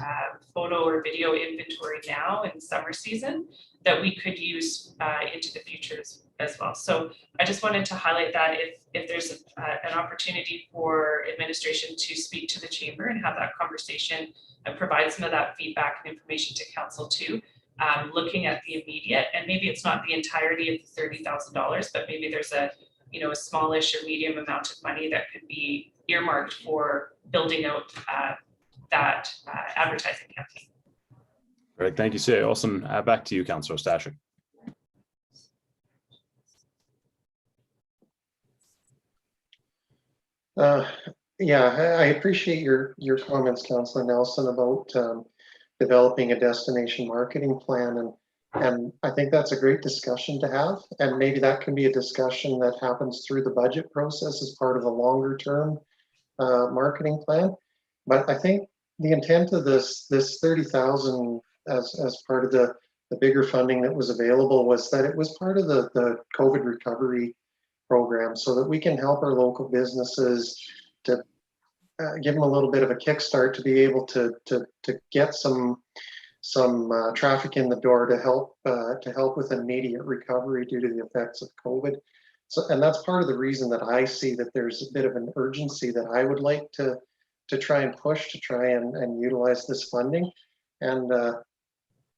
photo or video inventory now in summer season that we could use into the future as well? So I just wanted to highlight that if there's an opportunity for administration to speak to the chamber and have that conversation and provide some of that feedback and information to council too, looking at the immediate, and maybe it's not the entirety of the $30,000, but maybe there's a smallish or medium amount of money that could be earmarked for building out that advertising campaign. Great, thank you, CA Olson. Back to you, Councillor Stashik. Yeah, I appreciate your comments, Councillor Nelson, about developing a destination marketing plan, and I think that's a great discussion to have, and maybe that can be a discussion that happens through the budget process as part of a longer term marketing plan. But I think the intent of this 30,000 as part of the bigger funding that was available was that it was part of the COVID recovery program, so that we can help our local businesses to give them a little bit of a kickstart to be able to get some traffic in the door to help with immediate recovery due to the effects of COVID. So, and that's part of the reason that I see that there's a bit of an urgency that I would like to try and push to try and utilize this funding. And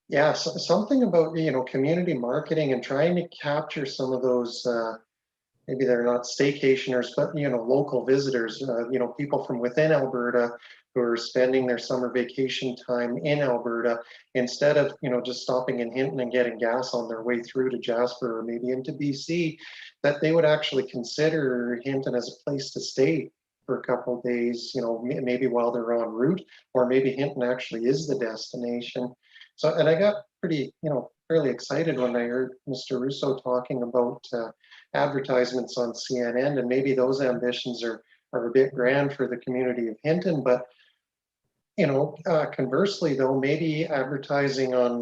yeah, so something about community marketing and trying to capture some of those maybe they're not staycationers, but local visitors, people from within Alberta who are spending their summer vacation time in Alberta instead of just stopping in Hinton and getting gas on their way through to Jasper or maybe into BC, that they would actually consider Hinton as a place to stay for a couple of days, maybe while they're en route, or maybe Hinton actually is the destination. So, and I got pretty, fairly excited when I heard Mr. Russo talking about advertisements on CNN, and maybe those ambitions are a bit grand for the community of Hinton, but conversely though, maybe advertising on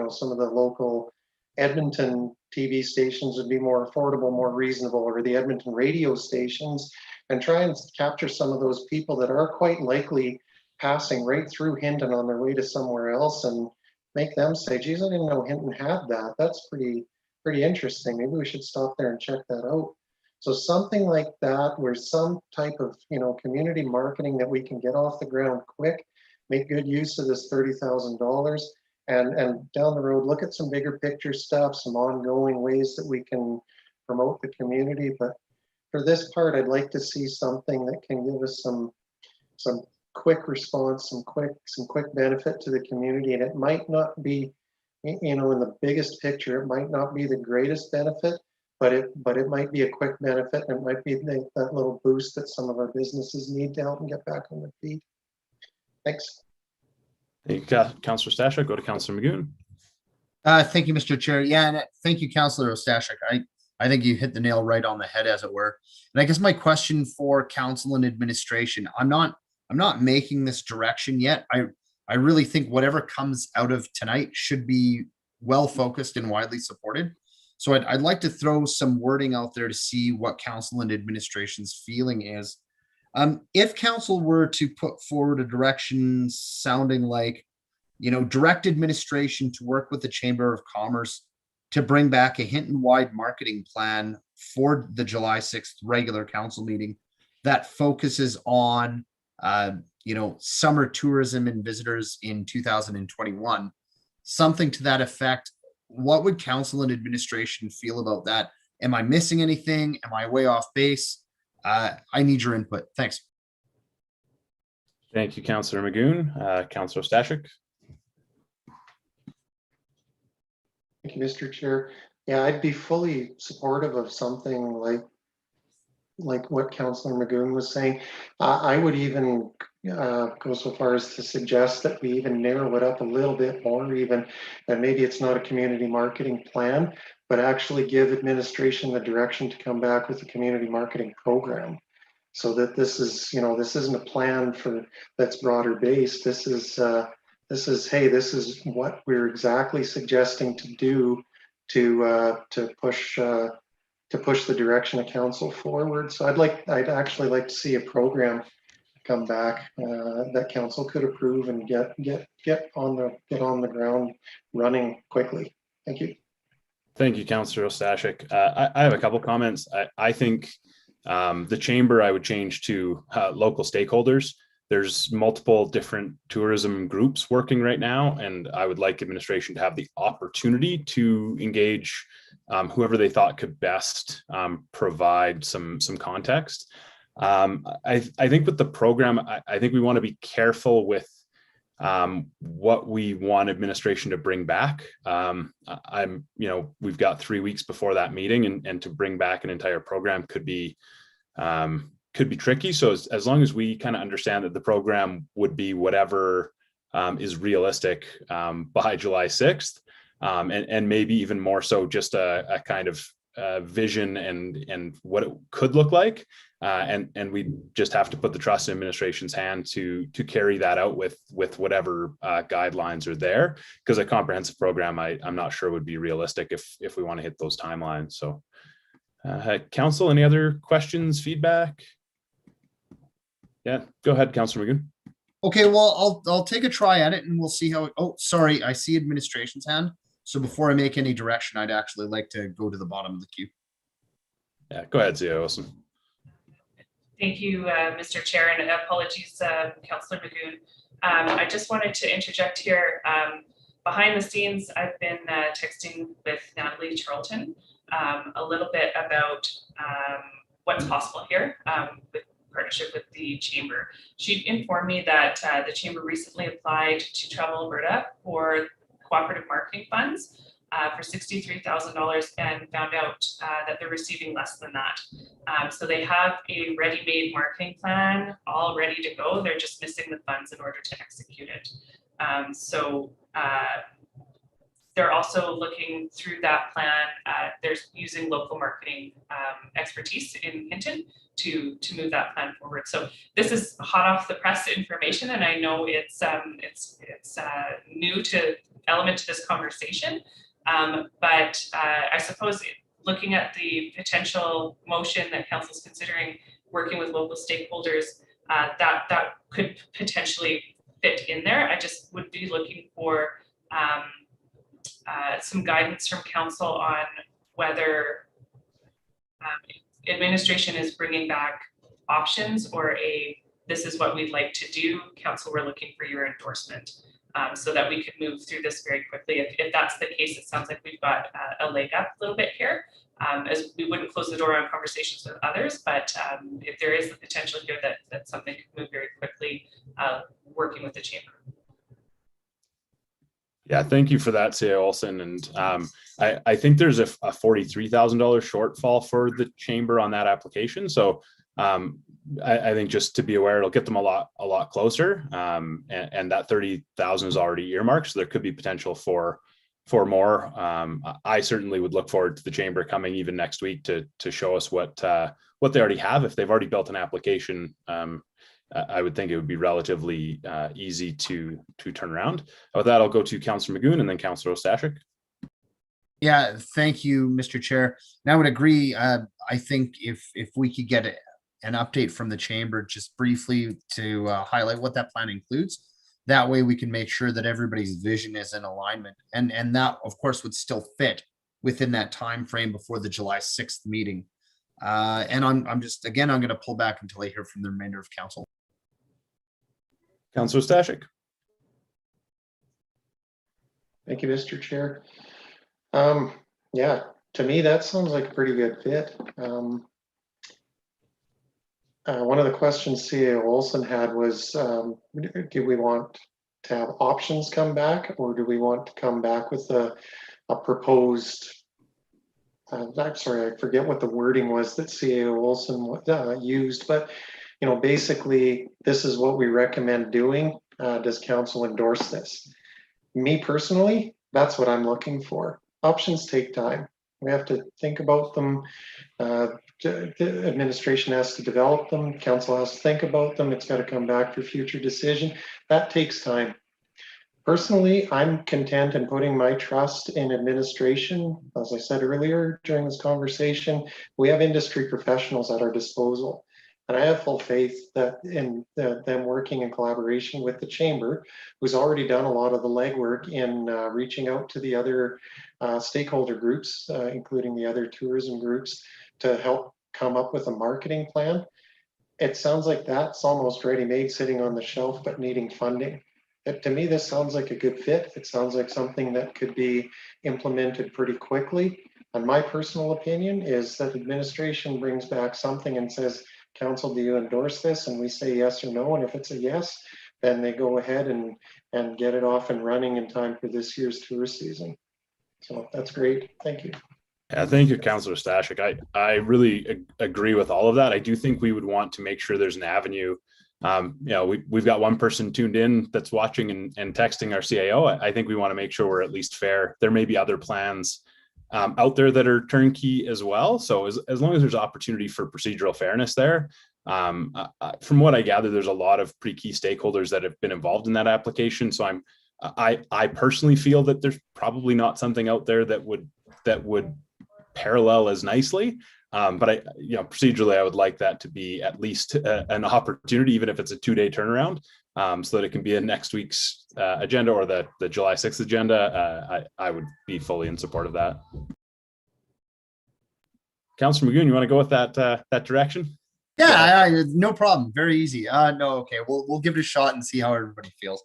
some of the local Edmonton TV stations would be more affordable, more reasonable, or the Edmonton radio stations, and try and capture some of those people that are quite likely passing right through Hinton on their way to somewhere else, and make them say, geez, I didn't know Hinton had that. That's pretty interesting. Maybe we should stop there and check that out. So something like that, where some type of community marketing that we can get off the ground quick, make good use of this $30,000, and down the road look at some bigger picture stuff, some ongoing ways that we can promote the community. But for this part, I'd like to see something that can give us some quick response, some quick benefit to the community. And it might not be, in the biggest picture, it might not be the greatest benefit, but it might be a quick benefit, and it might be that little boost that some of our businesses need to help them get back on their feet. Thanks. Thank you, Councillor Stashik. Go to Councillor Magoon. Thank you, Mr. Chair. Yeah, and thank you, Councillor Stashik. I think you hit the nail right on the head, as it were. And I guess my question for council and administration, I'm not making this direction yet. I really think whatever comes out of tonight should be well focused and widely supported. So I'd like to throw some wording out there to see what council and administration's feeling is. If council were to put forward a direction sounding like, direct administration to work with the Chamber of Commerce to bring back a Hinton-wide marketing plan for the July 6th regular council meeting that focuses on summer tourism and visitors in 2021, something to that effect. What would council and administration feel about that? Am I missing anything? Am I way off base? I need your input. Thanks. Thank you, Councillor Magoon. Councillor Stashik. Thank you, Mr. Chair. Yeah, I'd be fully supportive of something like like what Councillor Magoon was saying. I would even go so far as to suggest that we even narrow it up a little bit more even, and maybe it's not a community marketing plan, but actually give administration the direction to come back with a community marketing program. So that this is, this isn't a plan that's broader based. This is, hey, this is what we're exactly suggesting to do to push the direction of council forward. So I'd actually like to see a program come back that council could approve and get on the ground running quickly. Thank you. Thank you, Councillor Ostashik. I have a couple comments. I think the chamber I would change to local stakeholders. There's multiple different tourism groups working right now, and I would like administration to have the opportunity to engage whoever they thought could best provide some context. I think with the program, I think we want to be careful with what we want administration to bring back. We've got 3 weeks before that meeting, and to bring back an entire program could be tricky. So as long as we kind of understand that the program would be whatever is realistic by July 6th, and maybe even more so just a kind of vision and what it could look like. And we just have to put the trust in administration's hand to carry that out with whatever guidelines are there, because a comprehensive program I'm not sure would be realistic if we want to hit those timelines. So council, any other questions, feedback? Yeah, go ahead, Councillor Magoon. Okay, well, I'll take a try at it and we'll see how it, oh, sorry, I see administration's hand. So before I make any direction, I'd actually like to go to the bottom of the queue. Yeah, go ahead, CEO Wilson. Thank you, Mr. Chair, and apologies, Councillor Magoon. I just wanted to interject here. Behind the scenes, I've been texting with Natalie Charlton a little bit about what's possible here with partnership with the Chamber. She informed me that the Chamber recently applied to Travel Alberta for cooperative marketing funds for $63,000 and found out that they're receiving less than that. So they have a ready-made marketing plan all ready to go. They're just missing the funds in order to execute it. They're also looking through that plan. They're using local marketing expertise in Hinton to move that plan forward. So this is hot off the press information, and I know it's new element to this conversation. But I suppose looking at the potential motion that council is considering, working with local stakeholders, that could potentially fit in there. I just would be looking for some guidance from council on whether administration is bringing back options or this is what we'd like to do. Council, we're looking for your endorsement so that we could move through this very quickly. If that's the case, it sounds like we've got a leg up a little bit here, as we wouldn't close the door on conversations with others, but if there is the potential here that something could move very quickly, working with the chamber. Yeah, thank you for that, CEO Olson. And I think there's a $43,000 shortfall for the chamber on that application. So I think just to be aware, it'll get them a lot closer. And that 30,000 is already earmarked, so there could be potential for more. I certainly would look forward to the chamber coming even next week to show us what they already have. If they've already built an application, I would think it would be relatively easy to turn around. With that, I'll go to Councillor Magoon and then Councillor Ostashik. Yeah, thank you, Mr. Chair. And I would agree. I think if we could get an update from the chamber just briefly to highlight what that plan includes, that way we can make sure that everybody's vision is in alignment, and that of course would still fit within that time frame before the July 6th meeting. And I'm going to pull back until I hear from the remainder of council. Councillor Stashik. Thank you, Mr. Chair. Yeah, to me, that sounds like a pretty good fit. One of the questions CEO Olson had was, do we want to have options come back, or do we want to come back with a proposed I'm sorry, I forget what the wording was that CAO Olson used, but basically this is what we recommend doing. Does council endorse this? Me personally, that's what I'm looking for. Options take time. We have to think about them. The administration has to develop them. Council has to think about them. It's got to come back for future decision. That takes time. Personally, I'm content in putting my trust in administration. As I said earlier during this conversation, we have industry professionals at our disposal. And I have full faith that in them working in collaboration with the chamber, who's already done a lot of the legwork in reaching out to the other stakeholder groups, including the other tourism groups, to help come up with a marketing plan. It sounds like that's almost ready-made, sitting on the shelf, but needing funding. To me, this sounds like a good fit. It sounds like something that could be implemented pretty quickly. And my personal opinion is that administration brings back something and says, council, do you endorse this? And we say yes or no. And if it's a yes, then they go ahead and get it off and running in time for this year's tourist season. So that's great. Thank you. Yeah, thank you, Councillor Stashik. I really agree with all of that. I do think we would want to make sure there's an avenue. We've got one person tuned in that's watching and texting our CAO. I think we want to make sure we're at least fair. There may be other plans out there that are turnkey as well. So as long as there's opportunity for procedural fairness there, from what I gather, there's a lot of pretty key stakeholders that have been involved in that application. So I personally feel that there's probably not something out there that would parallel as nicely. But procedurally, I would like that to be at least an opportunity, even if it's a 2-day turnaround, so that it can be in next week's agenda or the July 6th agenda. I would be fully in support of that. Councillor Magoon, you want to go with that direction? Yeah, no problem. Very easy. No, okay. We'll give it a shot and see how everybody feels.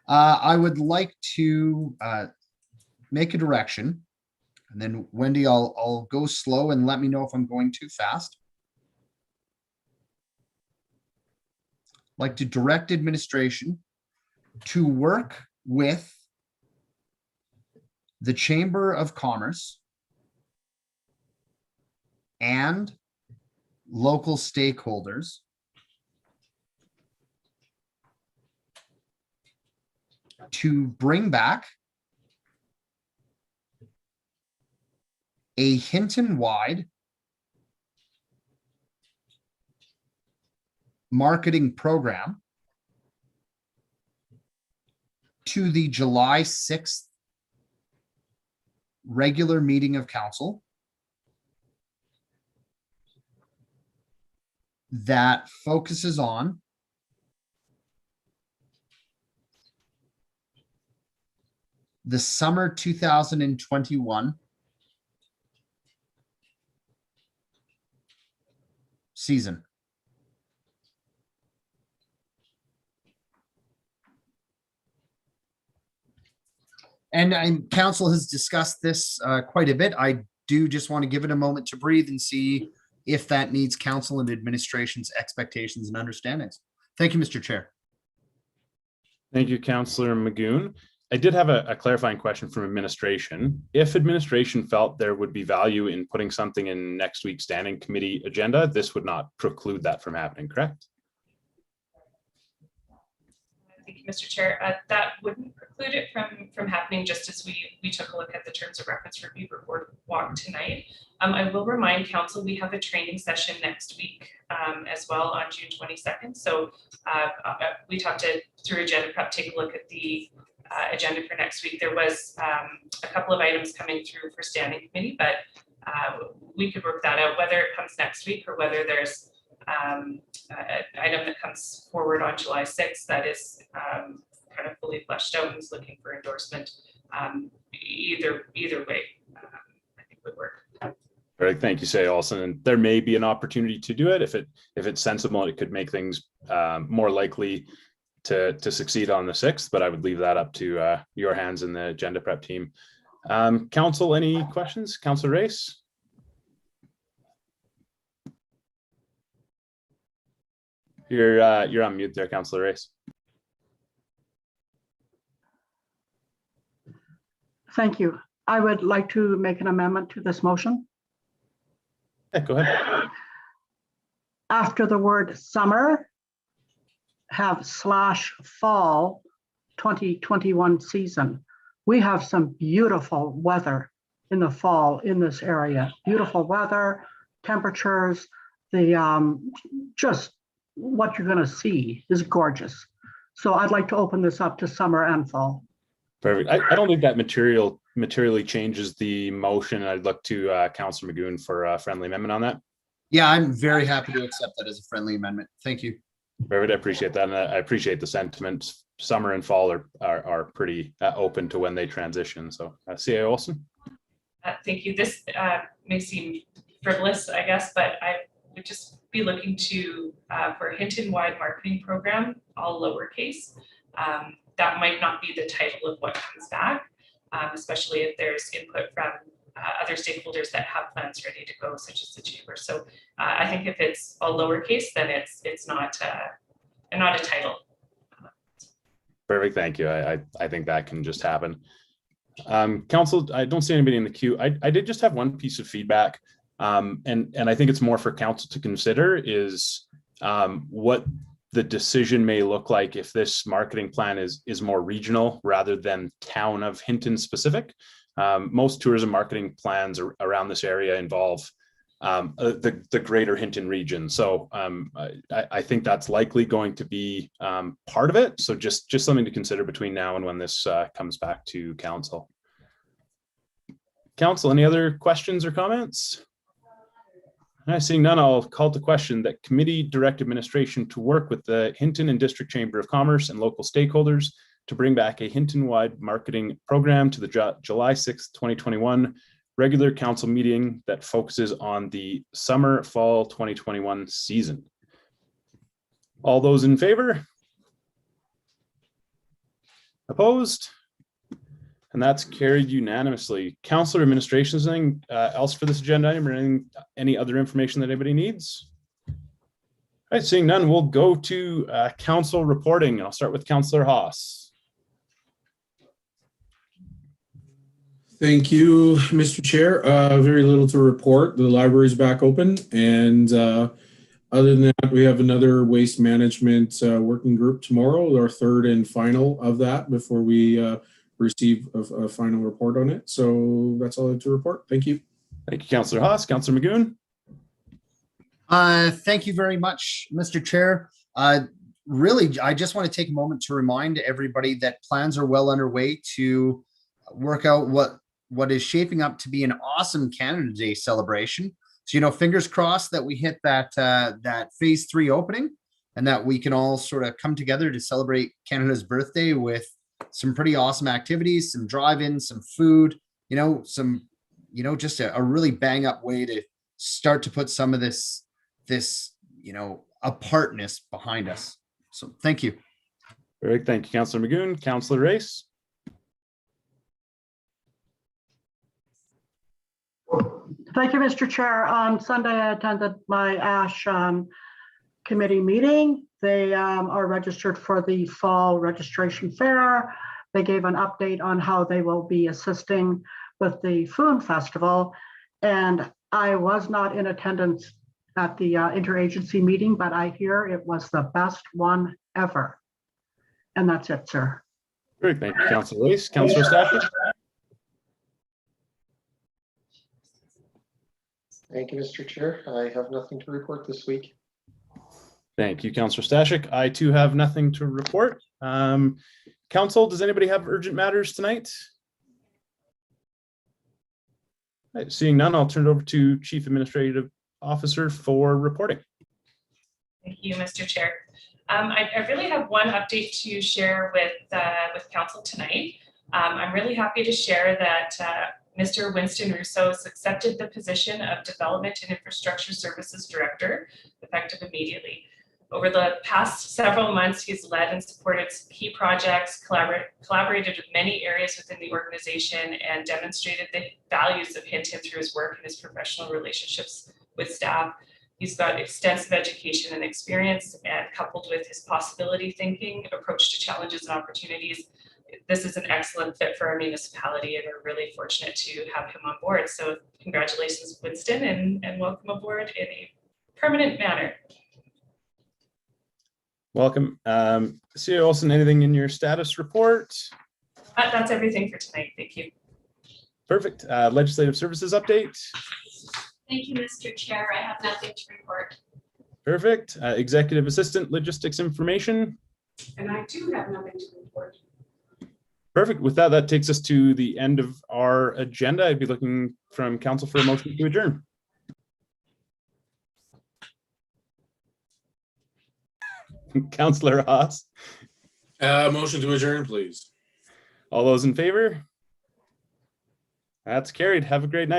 I would like to make a direction. And then Wendy, I'll go slow and let me know if I'm going too fast. I'd like to direct administration to work with the Chamber of Commerce and local stakeholders to bring back a Hinton-wide marketing program to the July 6th regular meeting of council that focuses on the summer 2021 season. And council has discussed this quite a bit. I do just want to give it a moment to breathe and see if that meets council and administration's expectations and understandings. Thank you, Mr. Chair. Thank you, Councillor Magoon. I did have a clarifying question from administration. If administration felt there would be value in putting something in next week's standing committee agenda, this would not preclude that from happening, correct? Thank you, Mr. Chair. That wouldn't preclude it from happening, just as we took a look at the terms of reference for Beaver Boardwalk tonight. I will remind council we have a training session next week as well on June 22nd. So we talked through agenda prep, take a look at the agenda for next week. There was a couple of items coming through for standing committee, but we could work that out, whether it comes next week or whether there's an item that comes forward on July 6th that is kind of fully fleshed out and is looking for endorsement. Either way, I think would work. All right, thank you, Say Olson. And there may be an opportunity to do it if it's sensible. It could make things more likely to succeed on the 6th, but I would leave that up to your hands and the agenda prep team. Council, any questions? Councillor Race? You're on mute there, Councillor Race. Thank you. I would like to make an amendment to this motion. Yeah, go ahead. After the word summer, have /fall 2021 season. We have some beautiful weather in the fall in this area. Beautiful weather, temperatures, the just what you're going to see is gorgeous. So I'd like to open this up to summer and fall. Perfect. I don't think that materially changes the motion. I'd look to Councillor Magoon for a friendly amendment on that. Yeah, I'm very happy to accept that as a friendly amendment. Thank you. Perfect. I appreciate that. And I appreciate the sentiment. Summer and fall are pretty open to when they transition. So CA Olson. Thank you. This may seem frivolous, I guess, but I would just be looking to for a Hinton-wide marketing program, all lowercase. That might not be the title of what comes back, especially if there's input from other stakeholders that have plans ready to go, such as the chamber. So I think if it's all lowercase, then it's not a title. Perfect. Thank you. I think that can just happen. Council, I don't see anybody in the queue. I did just have one piece of feedback, and I think it's more for council to consider is what the decision may look like if this marketing plan is more regional rather than town of Hinton specific. Most tourism marketing plans around this area involve the greater Hinton region. So I think that's likely going to be part of it. So just something to consider between now and when this comes back to council. Council, any other questions or comments? Seeing none, I'll call to question that committee direct administration to work with the Hinton and District Chamber of Commerce and local stakeholders to bring back a Hinton-wide marketing program to the July 6th, 2021 regular council meeting that focuses on the summer-fall 2021 season. All those in favor? Opposed? And that's carried unanimously. Councillor administration, is there anything else for this agenda item or any other information that anybody needs? All right, seeing none, we'll go to council reporting. I'll start with Councillor Haas. Thank you, Mr. Chair. Very little to report. The library is back open, and other than that, we have another waste management working group tomorrow, our third and final of that before we receive a final report on it. So that's all I have to report. Thank you. Thank you, Councillor Haas. Councillor Magoon. Thank you very much, Mr. Chair. Really, I just want to take a moment to remind everybody that plans are well underway to work out what is shaping up to be an awesome Canada Day celebration. So, fingers crossed that we hit that phase 3 opening and that we can all sort of come together to celebrate Canada's birthday with some pretty awesome activities, some drive-ins, some food, just a really bang up way to start to put some of this apartness behind us. So thank you. Very thank you, Councillor Magoon. Councillor Race. Thank you, Mr. Chair. On Sunday, I attended my ASH committee meeting. They are registered for the fall registration fair. They gave an update on how they will be assisting with the Food Festival. And I was not in attendance at the interagency meeting, but I hear it was the best one ever. And that's it, sir. Great, thank you, Councillor Race. Councillor Stashik. Thank you, Mr. Chair. I have nothing to report this week. Thank you, Councillor Stashik. I too have nothing to report. Council, does anybody have urgent matters tonight? Right, seeing none, I'll turn it over to Chief Administrative Officer for reporting. Thank you, Mr. Chair. I really have one update to share with Council tonight. I'm really happy to share that Mr. Winston Russo has accepted the position of Development and Infrastructure Services Director, effective immediately. Over the past several months, he's led and supported key projects, collaborated with many areas within the organization, and demonstrated the values of Hinton through his work and his professional relationships with staff. He's got extensive education and experience, and coupled with his possibility thinking approach to challenges and opportunities, this is an excellent fit for our municipality, and we're really fortunate to have him on board. So congratulations, Winston, and welcome aboard in a permanent manner. Welcome. CEO Olson, anything in your status report? That's everything for tonight. Thank you. Perfect. Legislative services update. Thank you, Mr. Chair. I have nothing to report. Perfect. Executive assistant logistics information. And I do have nothing to report. Perfect. With that, that takes us to the end of our agenda. I'd be looking from council for a motion to adjourn. Councillor Haas. Motion to adjourn, please. All those in favor? That's carried. Have a great night.